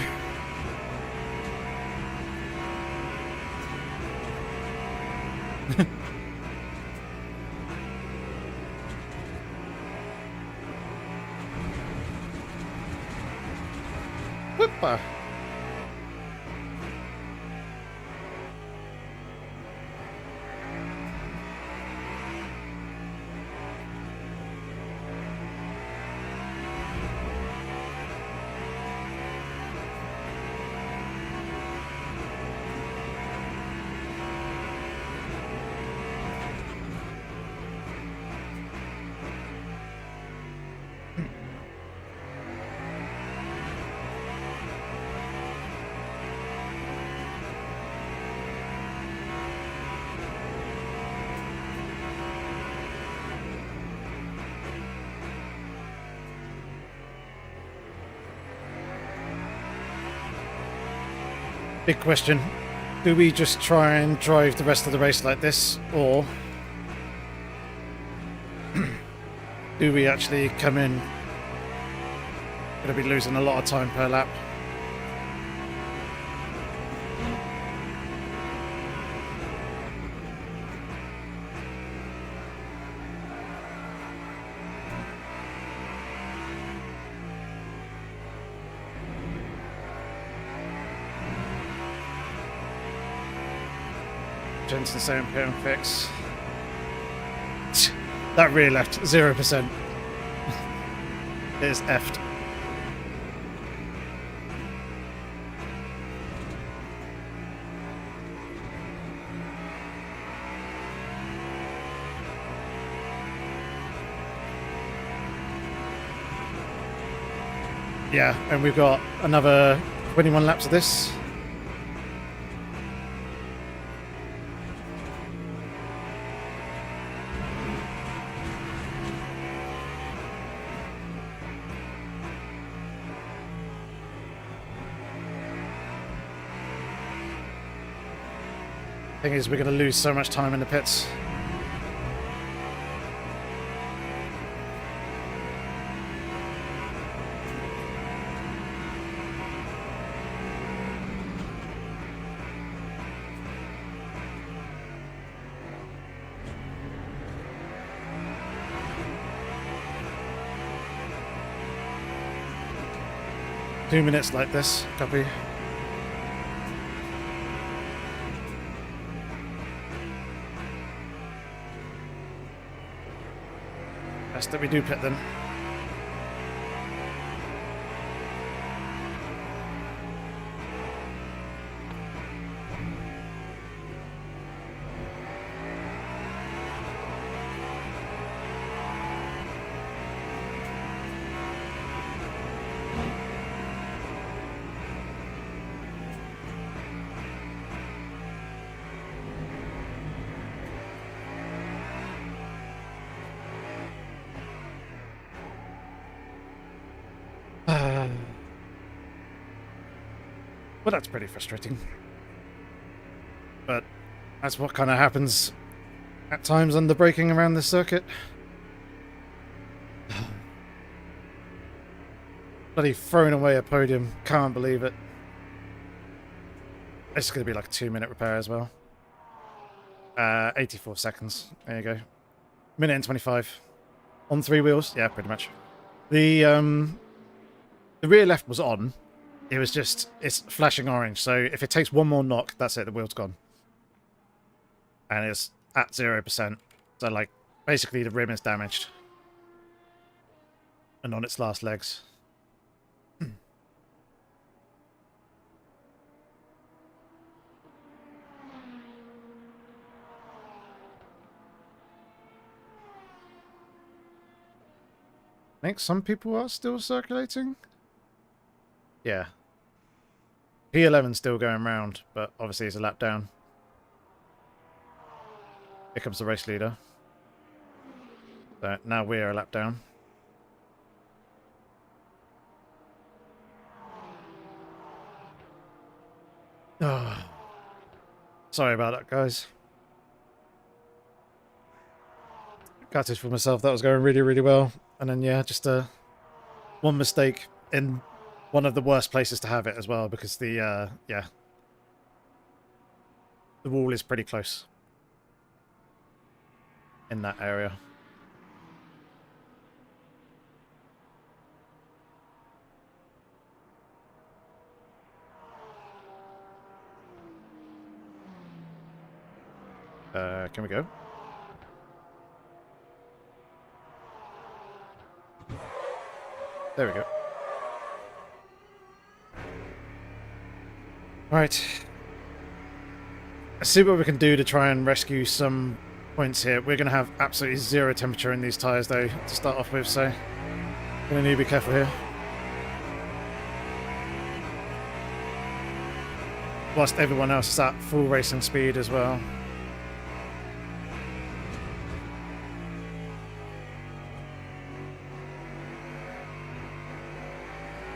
Whipper. Big question. Do we just try and drive the rest of the race like this, or do we actually come in? Gonna be losing a lot of time per lap. Jensen saying PM fix. That rear left, 0%. It is effed. Yeah, and we've got another 21 laps of this. Thing is, we're going to lose so much time in the pits. Two minutes like this, copy. Best that we do pit then. Well, that's pretty frustrating. But that's what kind of happens at times on the braking around this circuit. Bloody throwing away a podium. Can't believe it. This is going to be like a 2-minute repair as well. 84 seconds. There you go. Minute and 25. On 3 wheels? Yeah, pretty much. The rear left was on. It was just, it's flashing orange. So if it takes one more knock, that's it. The wheel's gone. And it's at 0%. So like, basically the rim is damaged. And on its last legs. I think some people are still circulating. Yeah. P11's still going round, but obviously it's a lap down. Here comes the race leader. So now we're a lap down. Oh. Sorry about that, guys. Gutted for myself. That was going really, really well. And then, yeah, just one mistake in one of the worst places to have it as well, because the, yeah, the wall is pretty close in that area. Can we go? There we go. Right. Let's see what we can do to try and rescue some points here. We're going to have absolutely 0 temperature in these tyres, though, to start off with, so I'm going to need to be careful here. Whilst everyone else is at full racing speed as well.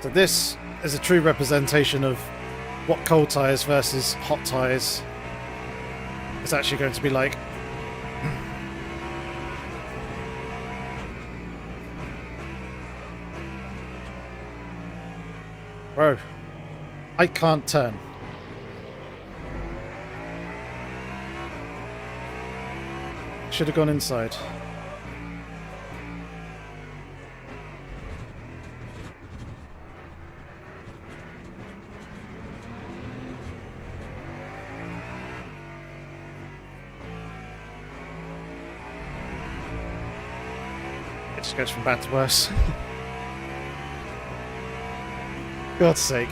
So this is a true representation of what cold tyres versus hot tyres is actually going to be like. Bro, I can't turn. Should have gone inside. It just goes from bad to worse. God's sake.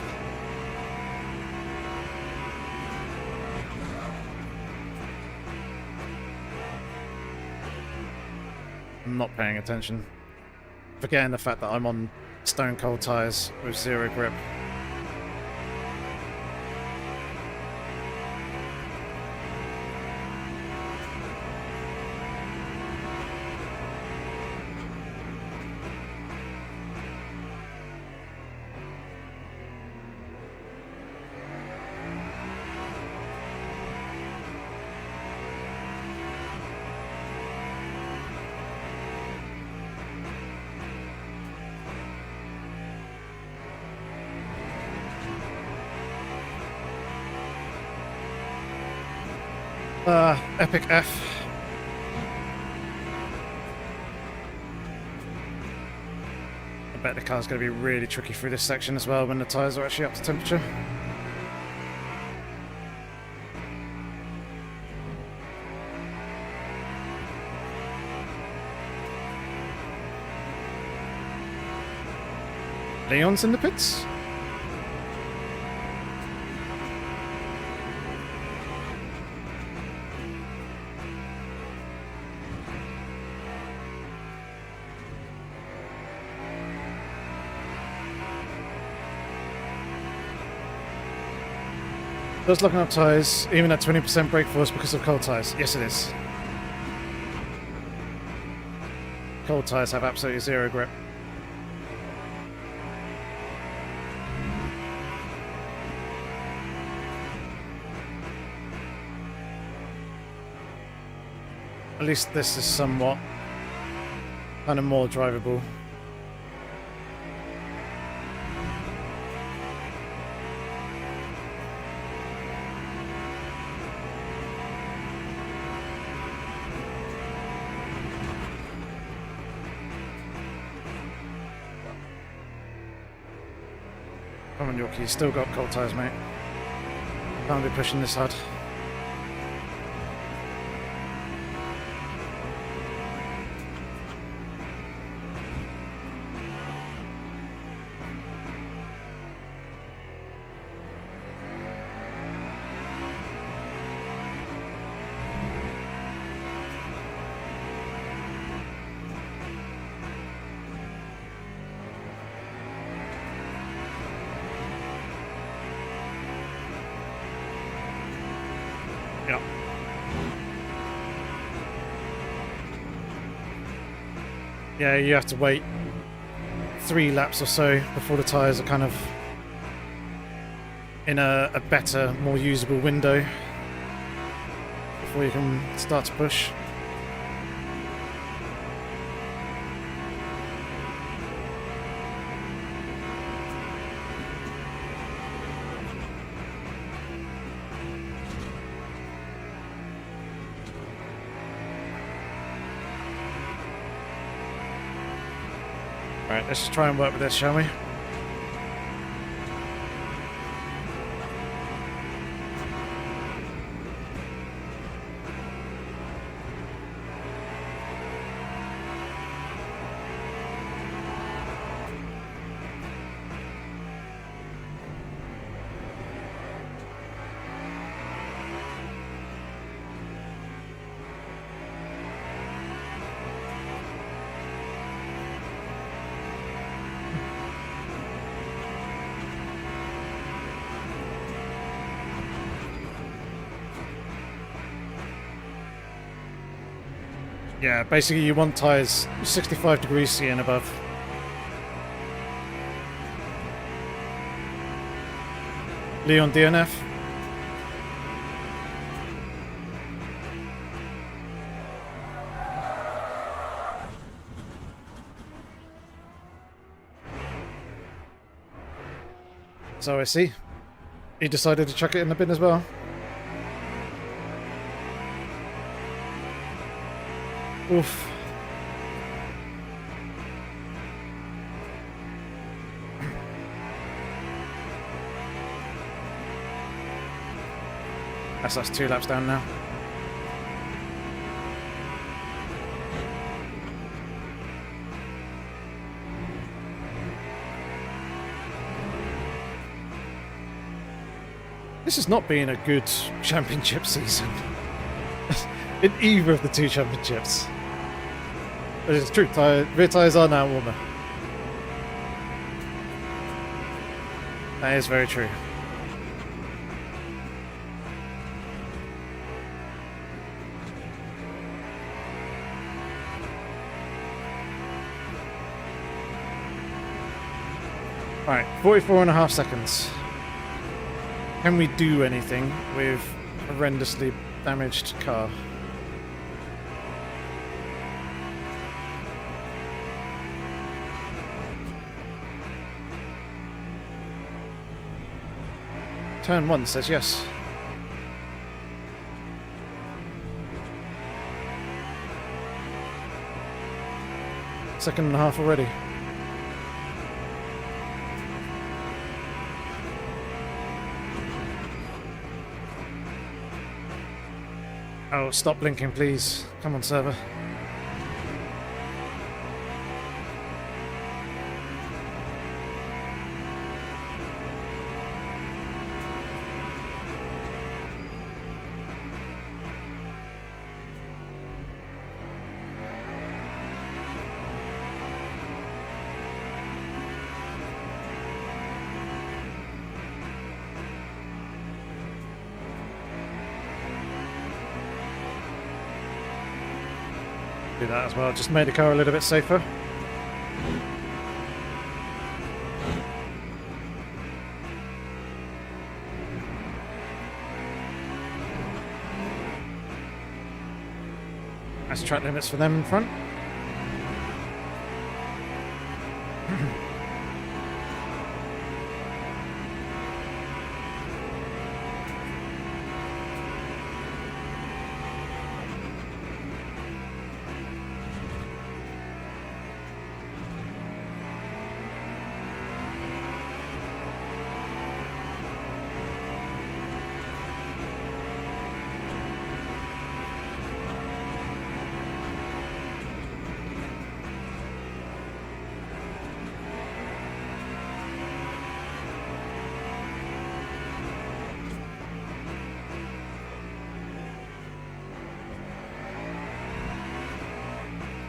I'm not paying attention. Forgetting the fact that I'm on stone cold tyres with 0 grip. Epic F. I bet the car's going to be really tricky through this section as well when the tyres are actually up to temperature. Leon's in the pits? Does locking up tyres, even at 20% brake force because of cold tyres? Yes, it is. Cold tyres have absolutely 0 grip. At least this is somewhat kind of more drivable. Come on, Yorkie, you still got cold tyres, mate. Can't be pushing this hard. Yeah. Yeah, you have to wait 3 laps or so before the tyres are kind of in a better, more usable window before you can start to push. Alright, let's just try and work with this, shall we? Yeah, basically you want tyres 65 degrees C and above. Leon DNF. So I see. He decided to chuck it in the bin as well. Oof. That's us 2 laps down now. This has not been a good championship season. In either of the 2 championships. But it's true, rear tyres are now warmer. That is very true. Alright, 44.5 seconds. Can we do anything with a horrendously damaged car? Turn 1 says yes. Second and a half already. Oh, stop blinking, please. Come on, server. Do that as well, just made the car a little bit safer. That's track limits for them in front.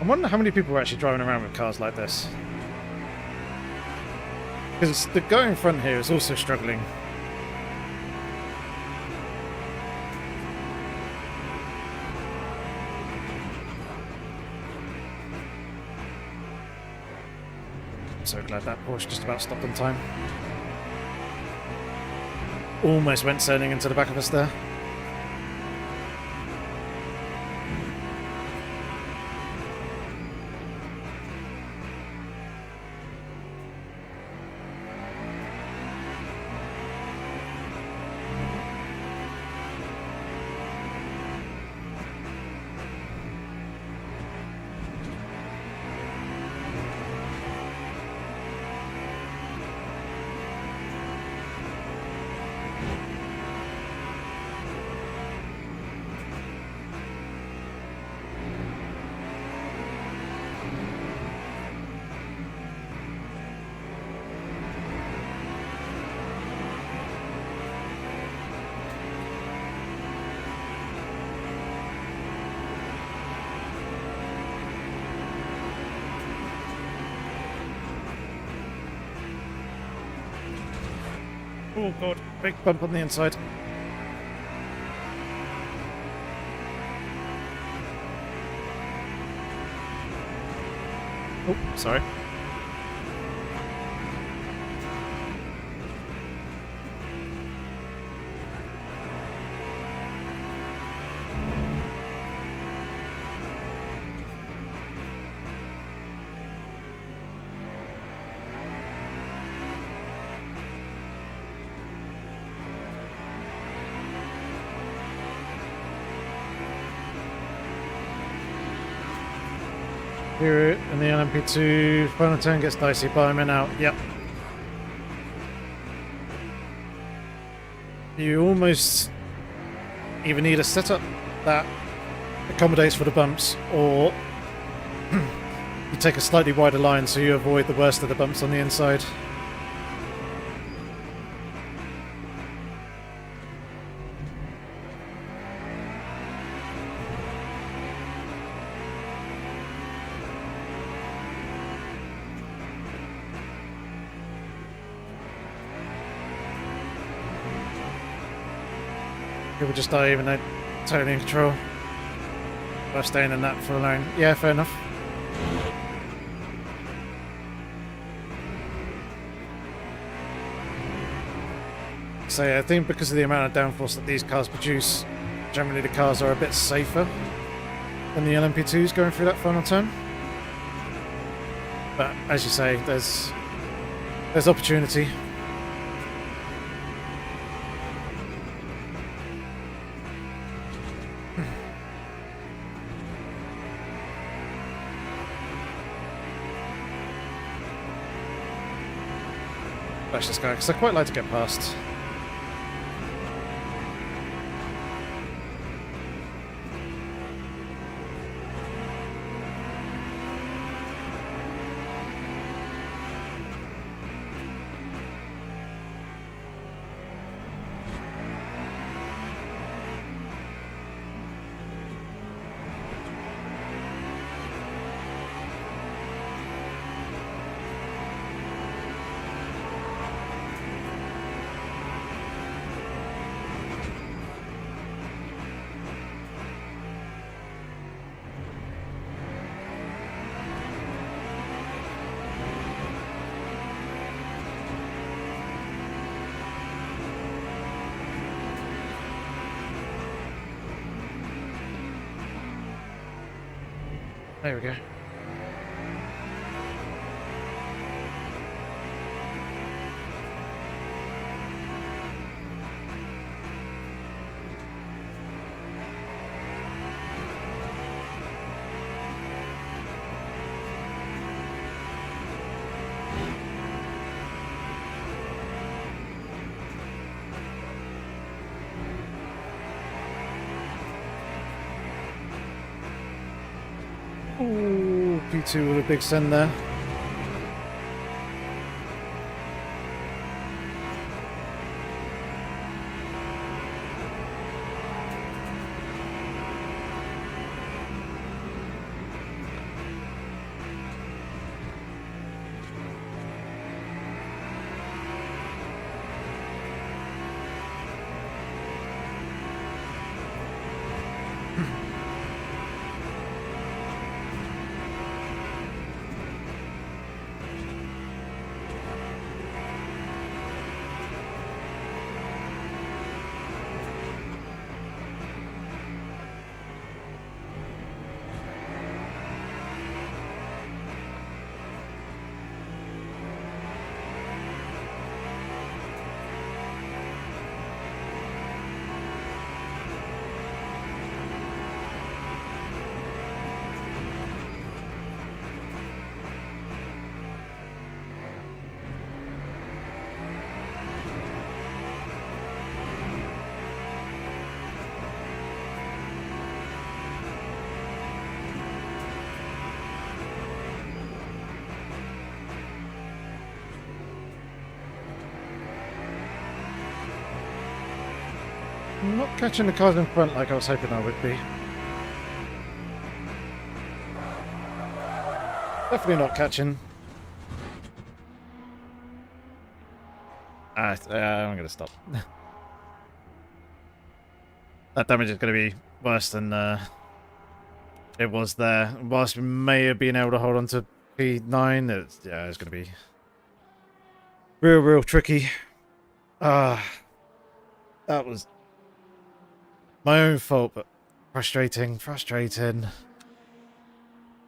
I wonder how many people are actually driving around with cars like this. Because the guy in front here is also struggling. I'm so glad that Porsche just about stopped on time. Almost went sailing into the back of us there. Oh god, big bump on the inside. Oh, sorry. Here in the LMP2, final turn gets dicey, but I'm in out. Yep. You almost either need a setup that accommodates for the bumps, or you take a slightly wider line so you avoid the worst of the bumps on the inside. People just die even though totally in control by staying in that for a lane. Yeah, fair enough. So yeah, I think because of the amount of downforce that these cars produce, generally the cars are a bit safer than the LMP2s going through that final turn. But as you say, there's opportunity. Bash this guy, because I quite like to get past. There we go. Ooh, P2 with a big send there. I'm not catching the cars in front like I was hoping I would be. Definitely not catching. I'm going to stop. That damage is going to be worse than it was there. Whilst we may have been able to hold on to P9, it's going to be real tricky. That was my own fault, but frustrating.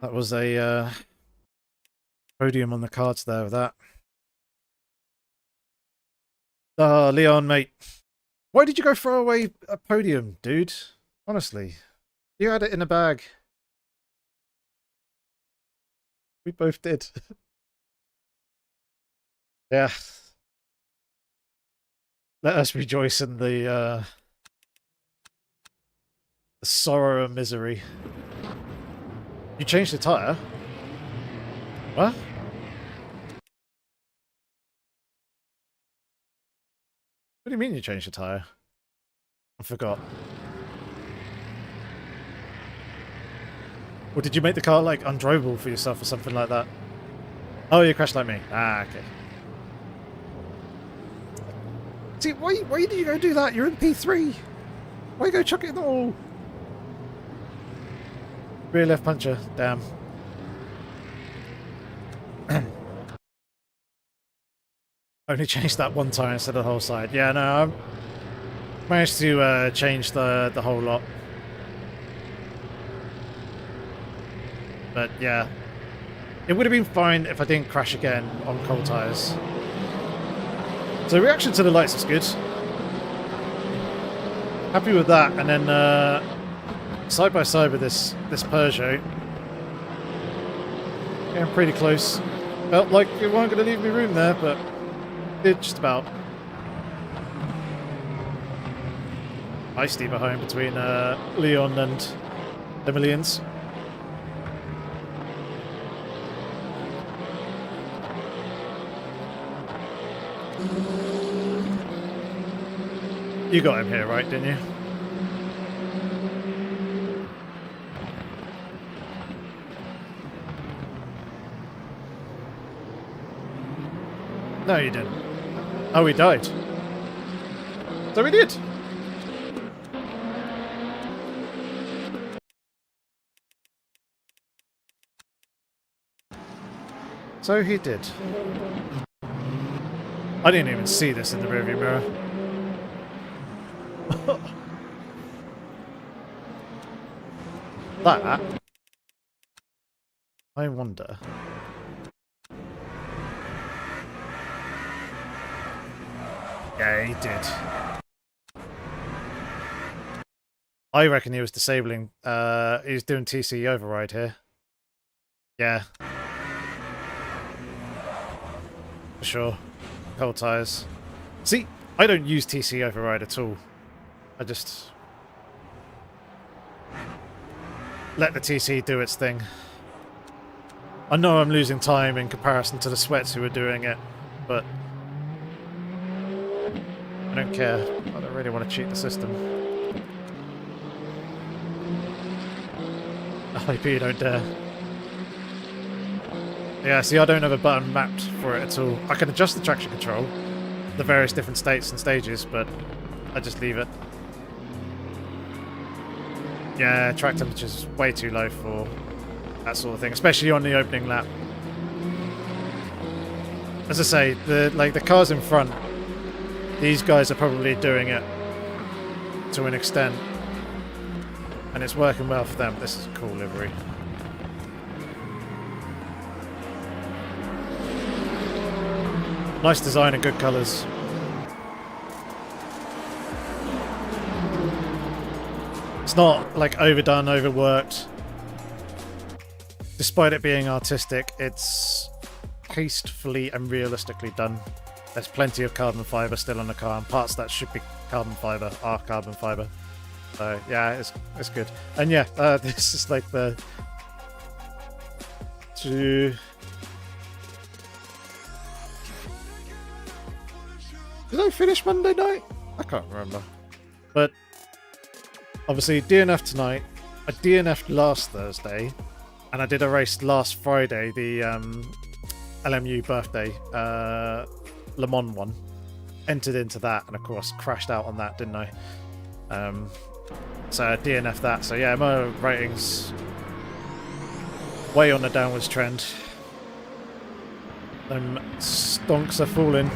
That was a podium on the cards there with that. Leon, mate. Why did you go throw away a podium, dude? Honestly. You had it in a bag. We both did. Yeah. Let us rejoice in the sorrow and misery. You changed the tyre? What? What do you mean you changed the tyre? I forgot. Or did you make the car, like, undrivable for yourself or something like that? Oh, you crashed like me. Ah, okay. See, why did you go do that? You're in P3. Why go chuck it in the wall? Rear left puncher. Damn. Only changed that one tire instead of the whole side. Yeah, no, I managed to change the whole lot. But yeah, it would have been fine if I didn't crash again on cold tires. So reaction to the lights is good. Happy with that. And then side by side with this Peugeot, getting pretty close. Felt like it weren't going to leave me room there, but did just about. Feisty behind between Leon and the Millions. You got him here, right, didn't you? No, you didn't. Oh, he died. So he did. So he did. I didn't even see this in the rearview mirror. That, I wonder. Yeah, he did. I reckon he was disabling. He was doing TC override here. Yeah. For sure. Cold tires. See, I don't use TC override at all. I just let the TC do its thing. I know I'm losing time in comparison to the sweats who are doing it, but I don't care. I don't really want to cheat the system. IP, you don't dare. Yeah, see, I don't have a button mapped for it at all. I can adjust the traction control, the various different states and stages, but I just leave it. Yeah, track temperature's way too low for that sort of thing, especially on the opening lap. As I say, the cars in front, these guys are probably doing it to an extent, and it's working well for them. This is a cool livery. Nice design and good colours. It's not like overdone, overworked. Despite it being artistic, it's tastefully and realistically done. There's plenty of carbon fibre still on the car, and parts that should be carbon fibre are carbon fibre. So yeah, it's good. And yeah, this is like the Did I finish Monday night? I can't remember. But obviously DNF tonight. I DNF'd last Thursday, and I did a race last Friday, the LMU birthday Le Mans one. Entered into that, and of course crashed out on that, didn't I? So I DNF'd that. So yeah, my ratings way on the downwards trend. Them stonks are falling.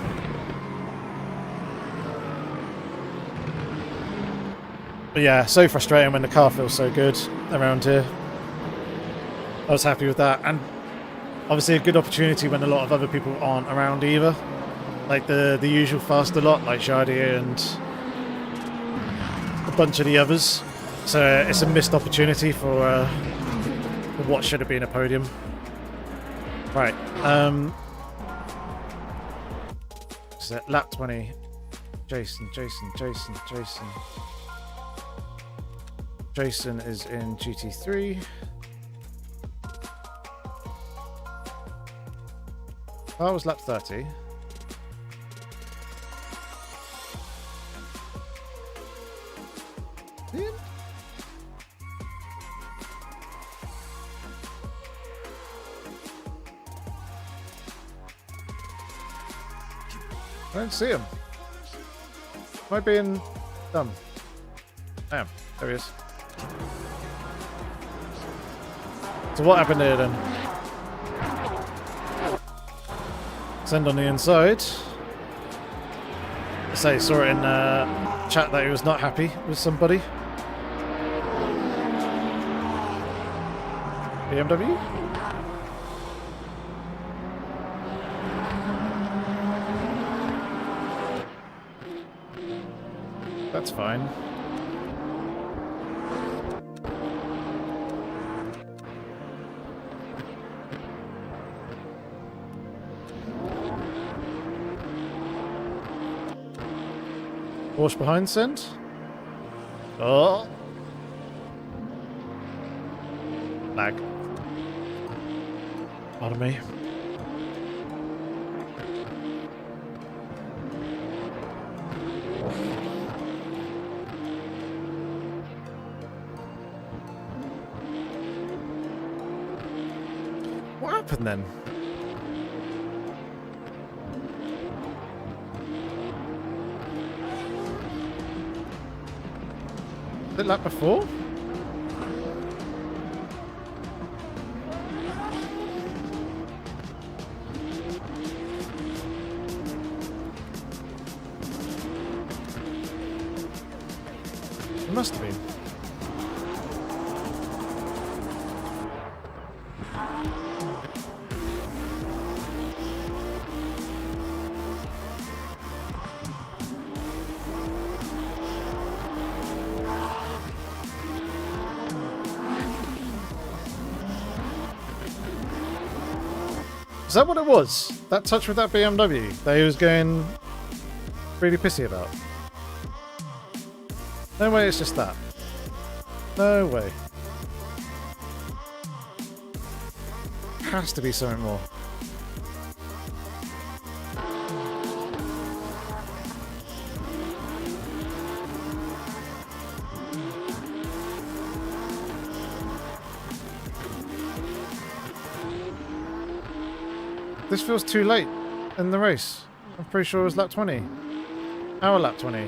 But yeah, so frustrating when the car feels so good around here. I was happy with that, and obviously a good opportunity when a lot of other people aren't around either. Like the usual faster lot, like Jardier and a bunch of the others. So it's a missed opportunity for what should have been a podium. Right. So lap 20. Jason. Jason is in GT3. That was lap 30. I don't see him. Am I being dumb? Damn, there he is. So what happened here then? Send on the inside. I say, saw it in chat that he was not happy with somebody. BMW? That's fine. Porsche behind send. Oh. Lag. Pardon me. What happened then? Did lap before? It must have been. Is that what it was? That touch with that BMW that he was going really pissy about? No way it's just that. No way. Has to be something more. This feels too late in the race. I'm pretty sure it was lap 20. Our lap 20.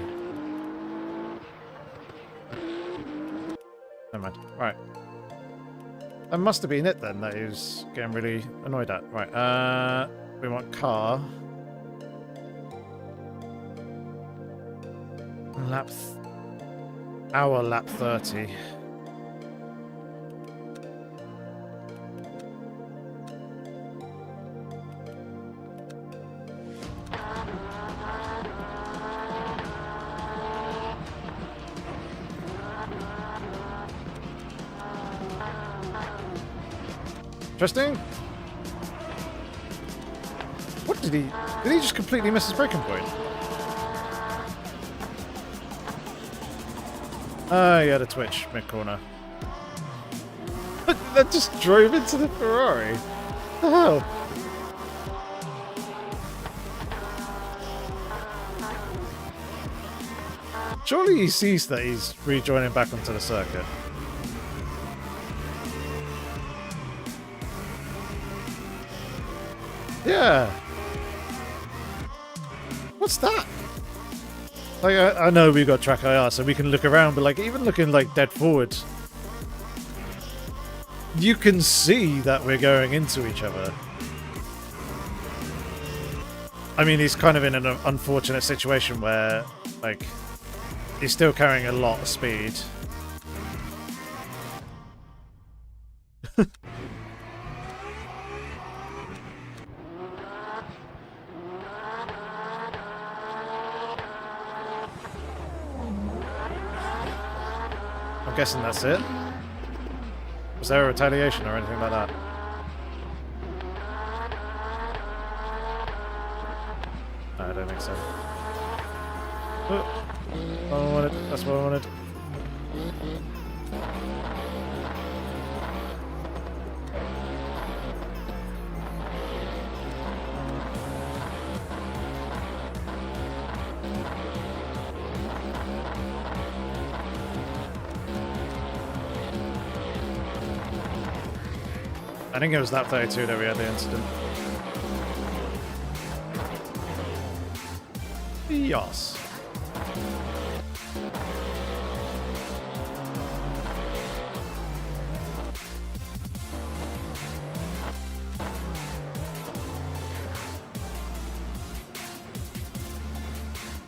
Never mind. Right. That must have been it then that he was getting really annoyed at. Right. We want car. Our lap 30. Interesting. What did he... Did he just completely miss his braking point? Oh, he had a twitch mid-corner. That just drove into the Ferrari. What the hell? Surely he sees that he's rejoining back onto the circuit. Yeah. What's that? Like, I know we've got track IR, so we can look around, but like even looking like dead forward, you can see that we're going into each other. I mean, he's kind of in an unfortunate situation where, like, he's still carrying a lot of speed. I'm guessing that's it. Was there a retaliation or anything like that? No, I don't think so. Oh, I wanted. That's what I wanted. I think it was lap 32 that we had the incident. Yes.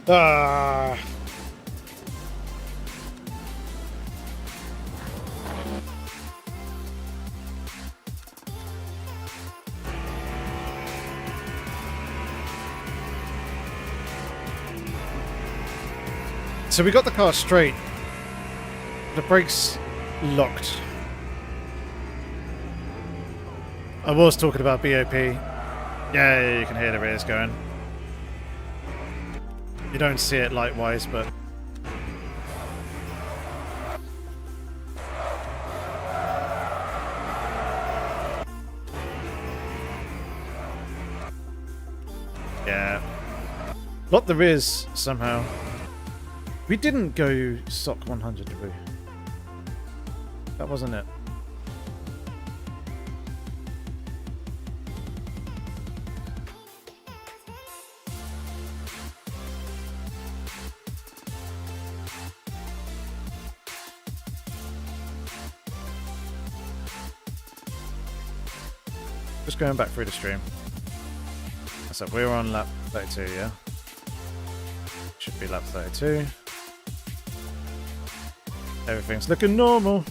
Ah. So we got the car straight. The brakes locked. I was talking about BOP. Yeah, you can hear the rears going. You don't see it light-wise, but... yeah. Locked the rears somehow. We didn't go SOC 100, did we? That wasn't it. Just going back through the stream. So we're on lap 32, yeah? Should be lap 32. Everything's looking normal.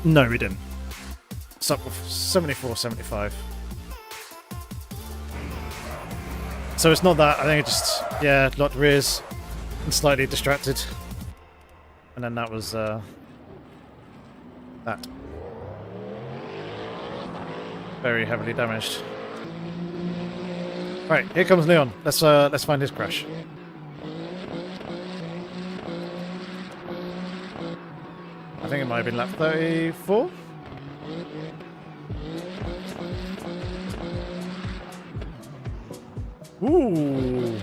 No, we didn't. 74, 75. So it's not that. I think it just, yeah, locked rears and slightly distracted. And then that was, that. Very heavily damaged. Right, here comes Leon. Let's find his crash. I think it might have been lap 34. Ooh.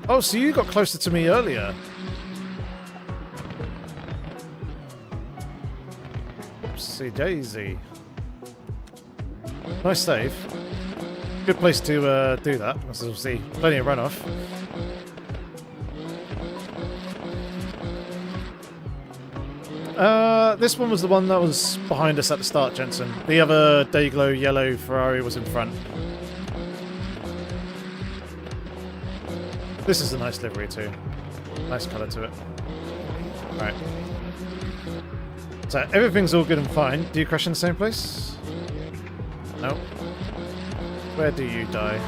Oh, so you got closer to me earlier. Oopsie daisy. Nice save. Good place to do that, as you'll see. Plenty of runoff. This one was the one that was behind us at the start, Jensen. The other Dayglow yellow Ferrari was in front. This is a nice livery too. Nice colour to it. Right. So everything's all good and fine. Do you crash in the same place? No. Where do you die?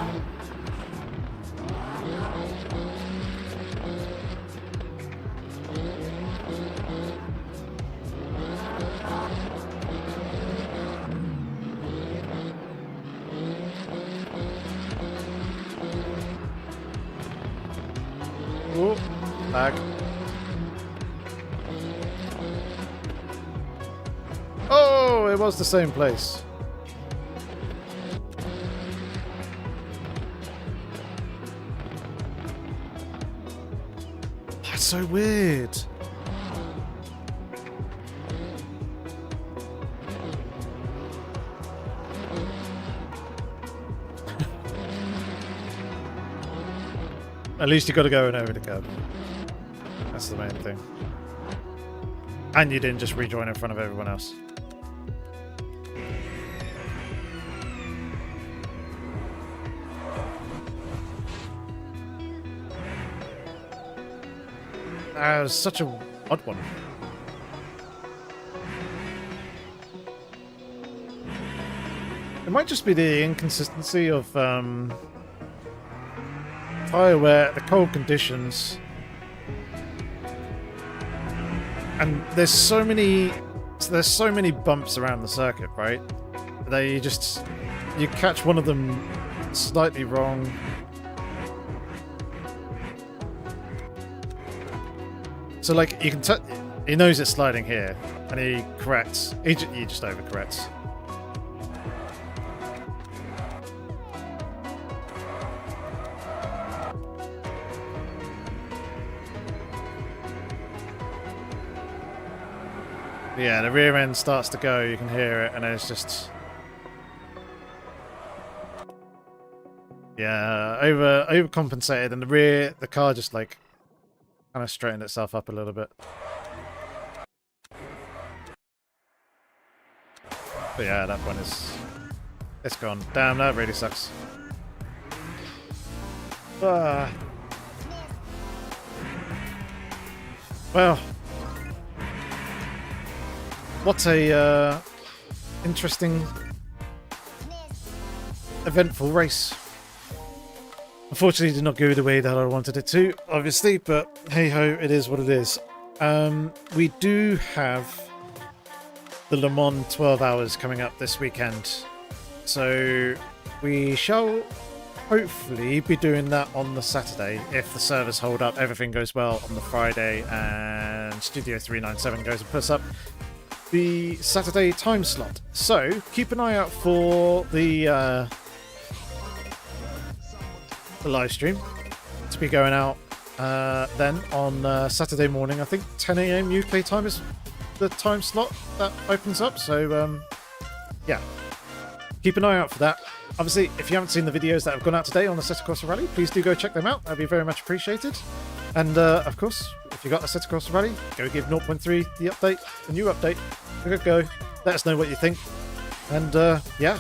Ooh, lag. Oh, it was the same place. That's so weird. At least you got to go in over the curb. That's the main thing. And you didn't just rejoin in front of everyone else. That was such a odd one. It might just be the inconsistency of tyre wear, the cold conditions, and there's so many bumps around the circuit, right? You catch one of them slightly wrong. So like you can he knows it's sliding here, and he corrects. He just overcorrects. Yeah, the rear end starts to go, you can hear it, and it's just... Yeah, overcompensated, and the car just like kind of straightened itself up a little bit. But yeah, that one it's gone. Damn, that really sucks. Well, what a interesting, eventful race. Unfortunately, it did not go the way that I wanted it to, obviously, but hey-ho, it is what it is. We do have the Le Mans 12 hours coming up this weekend, so we shall hopefully be doing that on the Saturday if the servers hold up, everything goes well on the Friday, and Studio 397 goes and puts up the Saturday time slot. So keep an eye out for the live stream to be going out then on Saturday morning. I think 10 AM UK time is the time slot that opens up. So yeah, keep an eye out for that. Obviously, if you haven't seen the videos that have gone out today on the Assetto Corsa Rally, please do go check them out. That'd be very much appreciated. And of course, if you got Assetto Corsa Rally, go give 0.3 the update, the new update. Go. Let us know what you think. And yeah,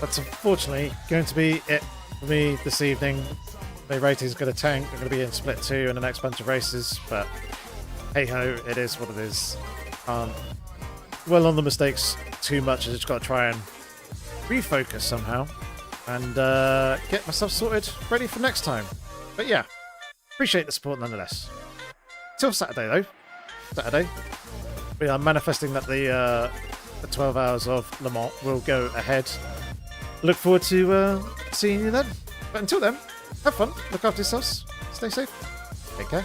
that's unfortunately going to be it for me this evening. The rating's going to tank. They're going to be in Split 2 in the next bunch of races. But hey ho, it is what it is. Well on the mistakes too much. I just got to try and refocus somehow and get myself sorted, ready for next time. But yeah, appreciate the support nonetheless. Till Saturday though. Saturday, we are manifesting that the 12 hours of Le Mans will go ahead. Look forward to seeing you then. But until then, have fun, look after yourselves, stay safe, take care.